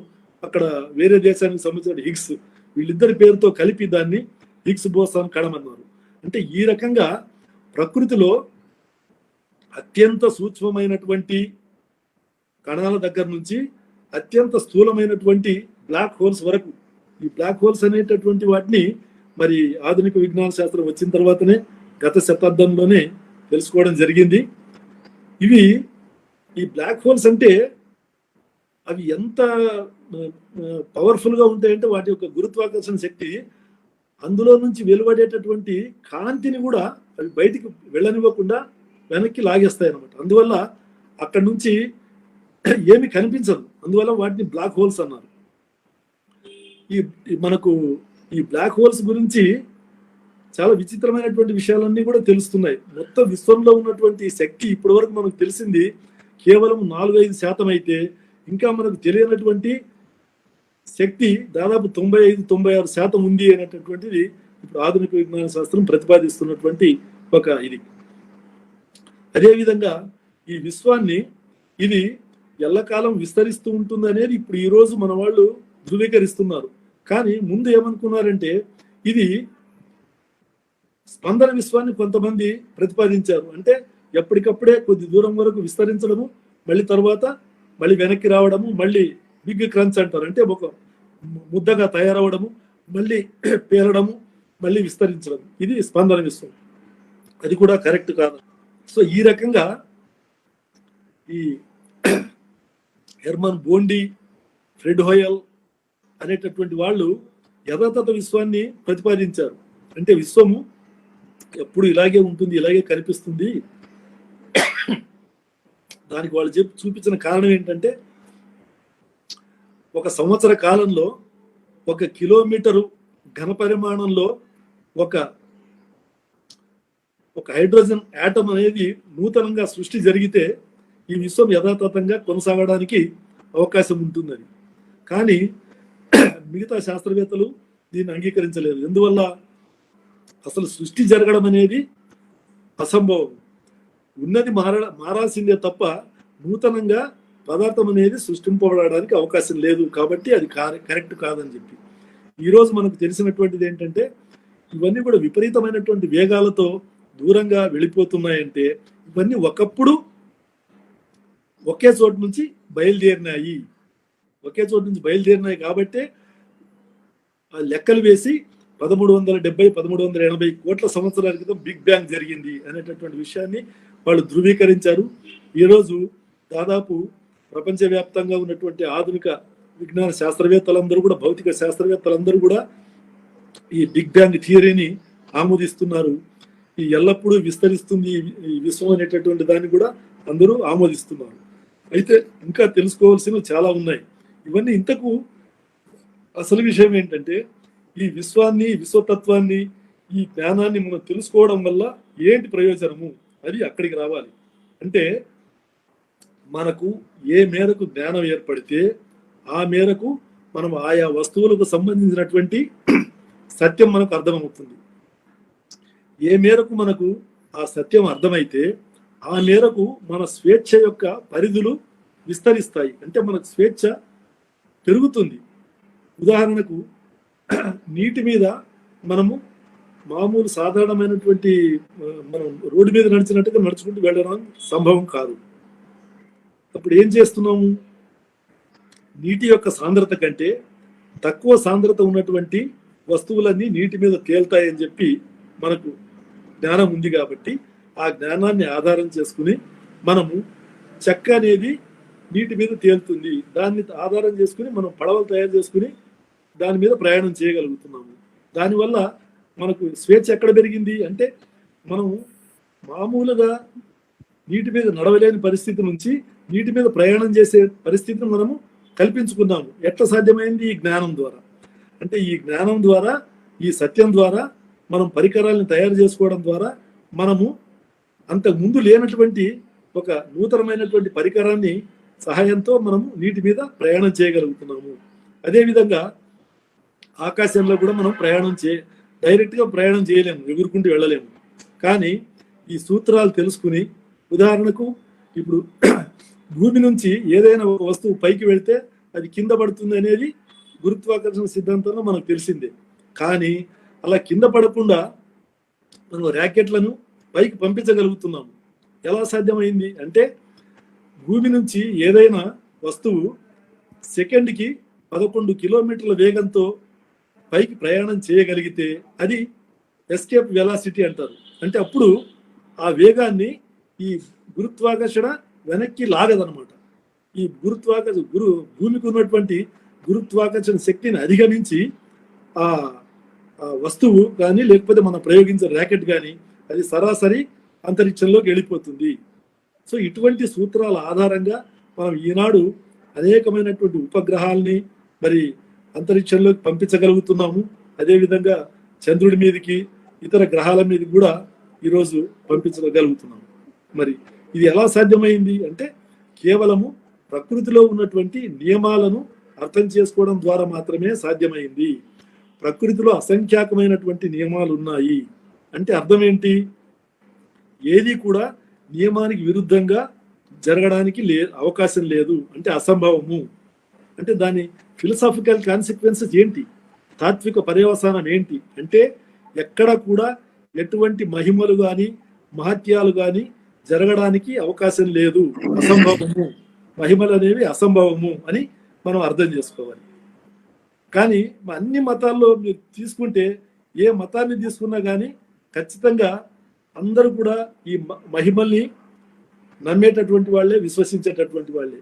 అక్కడ వేరే దేశానికి సంబంధించిన హిగ్స్, వీళ్ళిద్దరి పేరుతో కలిపి దాన్ని హిగ్స్ బోసాన్ కణం అన్నారు. అంటే ఈ రకంగా ప్రకృతిలో అత్యంత సూక్ష్మమైనటువంటి కణాల దగ్గర నుంచి అత్యంత స్థూలమైనటువంటి బ్లాక్ హోల్స్ వరకు, ఈ బ్లాక్ హోల్స్ అనేటటువంటి వాటిని మరి ఆధునిక విజ్ఞాన శాస్త్రం వచ్చిన తర్వాతనే గత శతాబ్దంలోనే తెలుసుకోవడం జరిగింది. ఇవి ఈ బ్లాక్ హోల్స్ అంటే అవి ఎంత పవర్ఫుల్ గా ఉంటాయంటే వాటి యొక్క గురుత్వాకర్షణ శక్తి అందులో నుంచి వెలువడేటటువంటి కాంతిని కూడా అవి బయటికి వెళ్ళనివ్వకుండా వెనక్కి లాగేస్తాయి అన్నమాట. అందువల్ల అక్కడి నుంచి ఏమి కనిపించదు, అందువల్ల వాటిని బ్లాక్ హోల్స్ అన్నారు. మనకు ఈ బ్లాక్ హోల్స్ గురించి చాలా విచిత్రమైనటువంటి విషయాలన్నీ కూడా తెలుస్తున్నాయి. మొత్తం విశ్వంలో ఉన్నటువంటి శక్తి ఇప్పటి వరకు మనకు తెలిసింది కేవలం 4-5% అయితే ఇంకా మనకు తెలియనటువంటి శక్తి దాదాపు 95-96% ఉంది అనేటటువంటిది ఇప్పుడు ఆధునిక విజ్ఞాన శాస్త్రం ప్రతిపాదిస్తున్నటువంటి ఒక ఇది. అదేవిధంగా ఈ విశ్వాన్ని ఇది ఎల్లకాలం విస్తరిస్తూ ఉంటుంది అనేది ఇప్పుడు ఈ రోజు మన వాళ్ళు ధృవీకరిస్తున్నారు. కానీ ముందు ఏమనుకున్నారంటే ఇది స్పందన విశ్వాన్ని కొంతమంది ప్రతిపాదించారు. అంటే ఎప్పటికప్పుడే కొద్ది దూరం వరకు విస్తరించడము, మళ్ళీ తర్వాత మళ్ళీ వెనక్కి రావడము, మళ్ళీ బిగ్ క్రంచ్ అంటారు, అంటే ఒక ముద్దగా తయారవడము, మళ్ళీ పేరడము, మళ్ళీ విస్తరించడం, ఇది స్పందన విశ్వం. అది కూడా కరెక్ట్ కాదు. సో ఈ రకంగా ఈ హెర్మన్ బోండి, ఫ్రెడ్ హోయల్ అనేటటువంటి వాళ్ళు యథాతథ విశ్వాన్ని ప్రతిపాదించారు. అంటే విశ్వము ఎప్పుడు ఇలాగే ఉంటుంది, ఇలాగే కనిపిస్తుంది. దానికి వాళ్ళు చూపించిన కారణం ఏంటంటే ఒక సంవత్సర కాలంలో 1 కిలోమీటరు ఘన పరిమాణంలో ఒక హైడ్రోజన్ యాటమ్ అనేది నూతనంగా సృష్టి జరిగితే ఈ విశ్వం యథాతథంగా కొనసాగడానికి అవకాశం ఉంటుందని. కానీ మిగతా శాస్త్రవేత్తలు దీన్ని అంగీకరించలేదు. ఎందువల్ల? అసలు సృష్టి జరగడం అనేది అసంభవం. ఉన్నది మారాల్సిందే తప్ప నూతనంగా పదార్థం అనేది సృష్టింపబడడానికి అవకాశం లేదు. కాబట్టి అది కరెక్ట్ కాదని చెప్పి ఈరోజు మనకు తెలిసినటువంటిది ఏంటంటే ఇవన్నీ కూడా విపరీతమైనటువంటి వేగాలతో దూరంగా వెళ్ళిపోతున్నాయంటే ఇవన్నీ ఒకప్పుడు ఒకే చోటు నుంచి బయలుదేరినాయి. కాబట్టే ఆ లెక్కలు వేసి 1370-1380 కోట్ల సంవత్సరాల క్రితం బిగ్ బ్యాంగ్ జరిగింది అనేటటువంటి విషయాన్ని వాళ్ళు ధృవీకరించారు. ఈరోజు దాదాపు ప్రపంచవ్యాప్తంగా ఉన్నటువంటి ఆధునిక విజ్ఞాన శాస్త్రవేత్తలందరూ కూడా, భౌతిక శాస్త్రవేత్తలందరూ కూడా ఈ బిగ్ బ్యాంగ్ థియరీని ఆమోదిస్తున్నారు. ఈ ఎల్లప్పుడూ విస్తరిస్తుంది ఈ విశ్వం అనేటటువంటి దాన్ని కూడా అందరూ ఆమోదిస్తున్నారు. అయితే ఇంకా తెలుసుకోవాల్సినవి చాలా ఉన్నాయి. ఇవన్నీ ఇంతకు అసలు విషయం ఏంటంటే ఈ విశ్వాన్ని, విశ్వతత్వాన్ని, ఈ జ్ఞానాన్ని మనం తెలుసుకోవడం వల్ల ఏంటి ప్రయోజనము, అది అక్కడికి రావాలి. అంటే మనకు ఏ మేరకు జ్ఞానం ఏర్పడితే ఆ మేరకు మనం ఆయా వస్తువులకు సంబంధించినటువంటి సత్యం మనకు అర్థమవుతుంది. ఏ మేరకు మనకు ఆ సత్యం అర్థమైతే ఆ మేరకు మన స్వేచ్ఛ యొక్క పరిధులు విస్తరిస్తాయి. అంటే మనకు స్వేచ్ఛ పెరుగుతుంది. ఉదాహరణకు నీటి మీద మనము మామూలు సాధారణమైనటువంటి మనం రోడ్డు మీద నడిచినట్టుగా నడుచుకుంటూ వెళ్ళడం సంభవం కాదు. అప్పుడు ఏం చేస్తున్నాము? నీటి యొక్క సాంద్రత కంటే తక్కువ సాంద్రత ఉన్నటువంటి వస్తువులన్నీ నీటి మీద తేలుతాయని చెప్పి మనకు జ్ఞానం ఉంది. కాబట్టి ఆ జ్ఞానాన్ని ఆధారం చేసుకుని మనము చెక్క అనేది నీటి మీద తేలుతుంది, దాన్ని ఆధారం చేసుకుని మనం పడవలు తయారు చేసుకుని దాని మీద ప్రయాణం చేయగలుగుతున్నాము. దానివల్ల మనకు స్వేచ్ఛ ఎక్కడ పెరిగింది అంటే మనం మామూలుగా నీటి మీద నడవలేని పరిస్థితి నుంచి నీటి మీద ప్రయాణం చేసే పరిస్థితిని మనము కల్పించుకున్నాము. ఎట్లా సాధ్యమైంది? ఈ జ్ఞానం ద్వారా. అంటే ఈ జ్ఞానం ద్వారా, ఈ సత్యం ద్వారా మనం పరికరాలను తయారు చేసుకోవడం ద్వారా మనము అంతకు ముందు లేనటువంటి ఒక నూతనమైనటువంటి పరికరాన్ని సహాయంతో మనము నీటి మీద ప్రయాణం చేయగలుగుతున్నాము. అదేవిధంగా ఆకాశంలో కూడా మనం డైరెక్ట్గా ప్రయాణం చేయలేము, ఎగురుకుంటూ వెళ్ళలేము. కానీ ఈ సూత్రాలు తెలుసుకుని, ఉదాహరణకు ఇప్పుడు భూమి నుంచి ఏదైనా ఒక వస్తువు పైకి వెళ్తే అది కింద పడుతుంది అనేది గురుత్వాకర్షణ సిద్ధాంతంలో మనకు తెలిసిందే. కానీ అలా కింద పడకుండా మనం ర్యాకెట్లను పైకి పంపించగలుగుతున్నాము. ఎలా సాధ్యమైంది అంటే భూమి నుంచి ఏదైనా వస్తువు సెకండ్కి 11 కిలోమీటర్ల వేగంతో పైకి ప్రయాణం చేయగలిగితే అది ఎస్కేప్ వెలాసిటీ అంటారు. అంటే అప్పుడు ఆ వేగాన్ని ఈ గురుత్వాకర్షణ వెనక్కి లాగదనమాట. ఈ భూమికి ఉన్నటువంటి గురుత్వాకర్షణ శక్తిని అధిగమించి ఆ వస్తువు కానీ లేకపోతే మనం ప్రయోగించే ర్యాకెట్ కానీ అది సరాసరి అంతరిక్షంలోకి వెళ్ళిపోతుంది. సో ఇటువంటి సూత్రాల ఆధారంగా మనం ఈనాడు అనేకమైనటువంటి ఉపగ్రహాలని మరి అంతరిక్షంలోకి పంపించగలుగుతున్నాము. అదేవిధంగా చంద్రుడి మీదకి ఇతర గ్రహాల మీద కూడా ఈరోజు పంపించగలుగుతున్నాము. మరి ఇది ఎలా సాధ్యమైంది అంటే కేవలము ప్రకృతిలో ఉన్నటువంటి నియమాలను అర్థం చేసుకోవడం ద్వారా మాత్రమే సాధ్యమైంది. ప్రకృతిలో అసంఖ్యాకమైనటువంటి నియమాలు ఉన్నాయి అంటే అర్థం ఏంటి? ఏది కూడా నియమానికి విరుద్ధంగా జరగడానికి అవకాశం లేదు అంటే అసంభవము. అంటే దాని ఫిలసాఫికల్ కాన్సిక్వెన్సెస్ ఏంటి, తాత్విక పర్యవసానం ఏంటి అంటే ఎక్కడ కూడా ఎటువంటి మహిమలు కానీ మహత్యాలు కానీ జరగడానికి అవకాశం లేదు, అసంభవము. మహిమలు అనేవి అసంభవము అని మనం అర్థం చేసుకోవాలి. కానీ అన్ని మతాల్లో మీరు తీసుకుంటే ఏ మతాన్ని తీసుకున్నా కానీ ఖచ్చితంగా అందరూ కూడా ఈ మహిమల్ని నమ్మేటటువంటి వాళ్ళే, విశ్వసించేటటువంటి వాళ్ళే.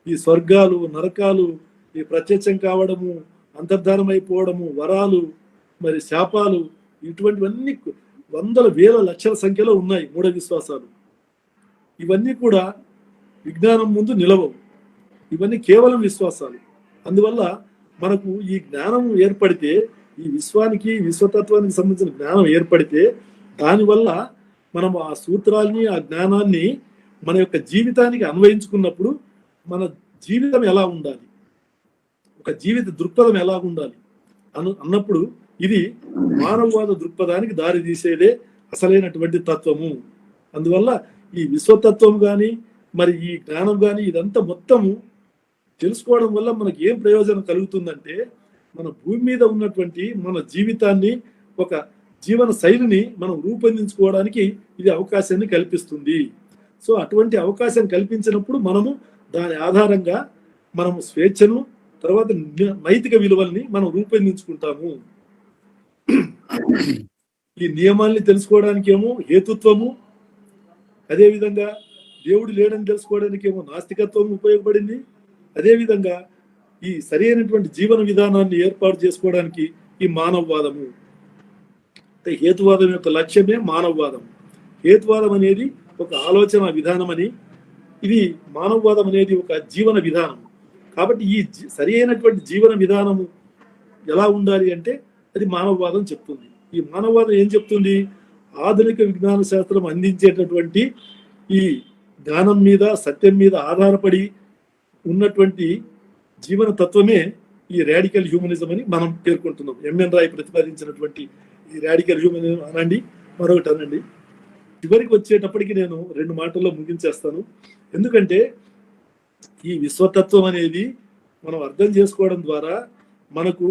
ఈ స్వర్గాలు నరకాలు, ఈ ప్రత్యక్షం కావడము, అంతర్ధానం అయిపోవడము, వరాలు, మరి శాపాలు, ఇటువంటివన్నీ వందల వేల లక్షల సంఖ్యలో ఉన్నాయి మూఢ విశ్వాసాలు. ఇవన్నీ కూడా విజ్ఞానం ముందు నిలవవు, ఇవన్నీ కేవలం విశ్వాసాలు. అందువల్ల మనకు ఈ జ్ఞానం ఏర్పడితే, ఈ విశ్వానికి విశ్వతత్వానికి సంబంధించిన జ్ఞానం ఏర్పడితే దానివల్ల మనం ఆ సూత్రాల్ని ఆ జ్ఞానాన్ని మన యొక్క జీవితానికి అన్వయించుకున్నప్పుడు మన జీవితం ఎలా ఉండాలి, ఒక జీవిత దృక్పథం ఎలా ఉండాలి అన్నప్పుడు ఇది మానవవాద దృక్పథానికి దారి తీసేదే అసలైనటువంటి తత్వము. అందువల్ల ఈ విశ్వతత్వం కానీ మరి ఈ జ్ఞానం కానీ ఇదంతా మొత్తము తెలుసుకోవడం వల్ల మనకి ఏం ప్రయోజనం కలుగుతుందంటే మన భూమి మీద ఉన్నటువంటి మన జీవితాన్ని, ఒక జీవన శైలిని మనం రూపొందించుకోవడానికి ఇది అవకాశాన్ని కల్పిస్తుంది. సో అటువంటి అవకాశం కల్పించినప్పుడు మనము దాని ఆధారంగా మనము స్వేచ్ఛను, తర్వాత నైతిక విలువల్ని మనం రూపొందించుకుంటాము. ఈ నియమాల్ని తెలుసుకోవడానికి ఏమో హేతుత్వము, అదేవిధంగా దేవుడు లేడని తెలుసుకోవడానికి ఏమో నాస్తికత్వం ఉపయోగపడింది. అదేవిధంగా ఈ సరైనటువంటి జీవన విధానాన్ని ఏర్పాటు చేసుకోవడానికి ఈ మానవవాదము. అంటే హేతువాదం యొక్క లక్ష్యమే మానవవాదం. హేతువాదం అనేది ఒక ఆలోచన విధానం అని, ఇది మానవవాదం అనేది ఒక జీవన విధానం. కాబట్టి ఈ సరి అయినటువంటి జీవన విధానము ఎలా ఉండాలి అంటే అది మానవవాదం చెప్తుంది. ఈ మానవవాదం ఏం చెప్తుంది? ఆధునిక విజ్ఞాన శాస్త్రం అందించేటటువంటి ఈ జ్ఞానం మీద, సత్యం మీద ఆధారపడి ఉన్నటువంటి జీవన తత్వమే ఈ రాడికల్ హ్యూమనిజం అని మనం పేర్కొంటున్నాం. ఎంఎన్ రాయ్ ప్రతిపాదించినటువంటి ఈ రాడికల్ హ్యూమనిజం అనండి, మరొకటి అనండి. చివరికి వచ్చేటప్పటికి నేను 2 మాటల్లో ముగించేస్తాను. ఎందుకంటే ఈ విశ్వతత్వం అనేది మనం అర్థం చేసుకోవడం ద్వారా మనకు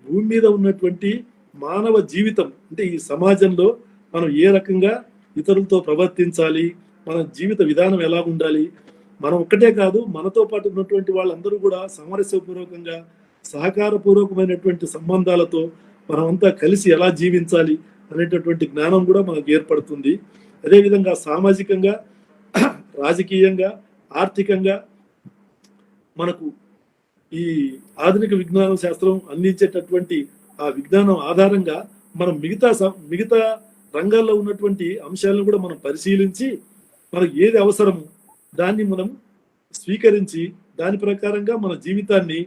భూమి మీద ఉన్నటువంటి మానవ జీవితం, అంటే ఈ సమాజంలో మనం ఏ రకంగా ఇతరులతో ప్రవర్తించాలి, మన జీవిత విధానం ఎలా ఉండాలి, మనం ఒక్కటే కాదు మనతో పాటు ఉన్నటువంటి వాళ్ళందరూ కూడా సామరస్యపూర్వకంగా సహకారపూర్వకమైనటువంటి సంబంధాలతో మనమంతా కలిసి ఎలా జీవించాలి అనేటటువంటి జ్ఞానం కూడా మనకు ఏర్పడుతుంది. అదేవిధంగా సామాజికంగా, రాజకీయంగా, ఆర్థికంగా మనకు ఈ ఆధునిక విజ్ఞాన శాస్త్రం అందించేటటువంటి ఆ విజ్ఞానం ఆధారంగా మనం మిగతా రంగాల్లో ఉన్నటువంటి అంశాలను కూడా మనం పరిశీలించి మనకు ఏది అవసరము దాన్ని మనం స్వీకరించి దాని ప్రకారంగా మన జీవితాన్ని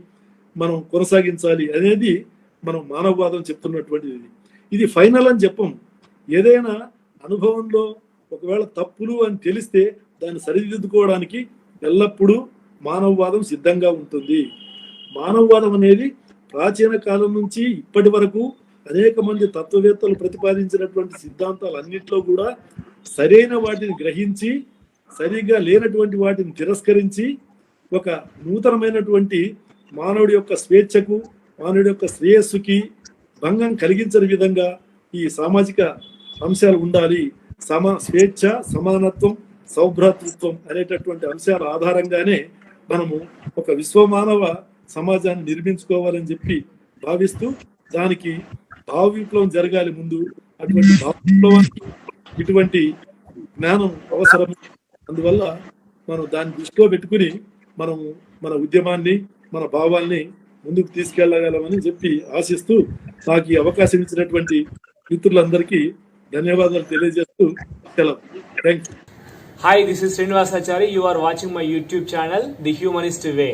మనం కొనసాగించాలి అనేది మనం మానవవాదం చెప్తున్నటువంటిది. ఇది ఫైనల్ అని చెప్పం. ఏదైనా అనుభవంలో ఒకవేళ తప్పులు అని తెలిస్తే దాన్ని సరిదిద్దుకోవడానికి ఎల్లప్పుడూ మానవవాదం సిద్ధంగా ఉంటుంది. మానవవాదం అనేది ప్రాచీన కాలం నుంచి ఇప్పటి వరకు అనేక మంది తత్వవేత్తలు ప్రతిపాదించినటువంటి సిద్ధాంతాలన్నింటిలో కూడా సరైన వాటిని గ్రహించి సరిగ్గా లేనటువంటి వాటిని తిరస్కరించి ఒక నూతనమైనటువంటి మానవుడి యొక్క స్వేచ్ఛకు, మానవుడి యొక్క శ్రేయస్సుకి భంగం కలిగించని విధంగా ఈ సామాజిక అంశాలు ఉండాలి. స్వేచ్ఛ, సమానత్వం, సౌభ్రాతృత్వం అనేటటువంటి అంశాల ఆధారంగానే మనము ఒక విశ్వమానవ సమాజాన్ని నిర్మించుకోవాలని చెప్పి భావిస్తూ దానికి భావ విప్లవం జరగాలి ముందు. అటువంటి భావ విప్లవానికి ఇటువంటి జ్ఞానం అవసరం. అందువల్ల మనం దాన్ని దృష్టిలో పెట్టుకుని మనం మన ఉద్యమాన్ని, మన భావాల్ని ముందుకు తీసుకెళ్ళగలమని చెప్పి ఆశిస్తూ నాకు ఈ అవకాశం ఇచ్చినటువంటి మిత్రులందరికీ ధన్యవాదాలు తెలియజేస్తూ సెలవు. Thank you. Hi, this is Srinivasachari. You are watching my YouTube channel, The Humanist Way.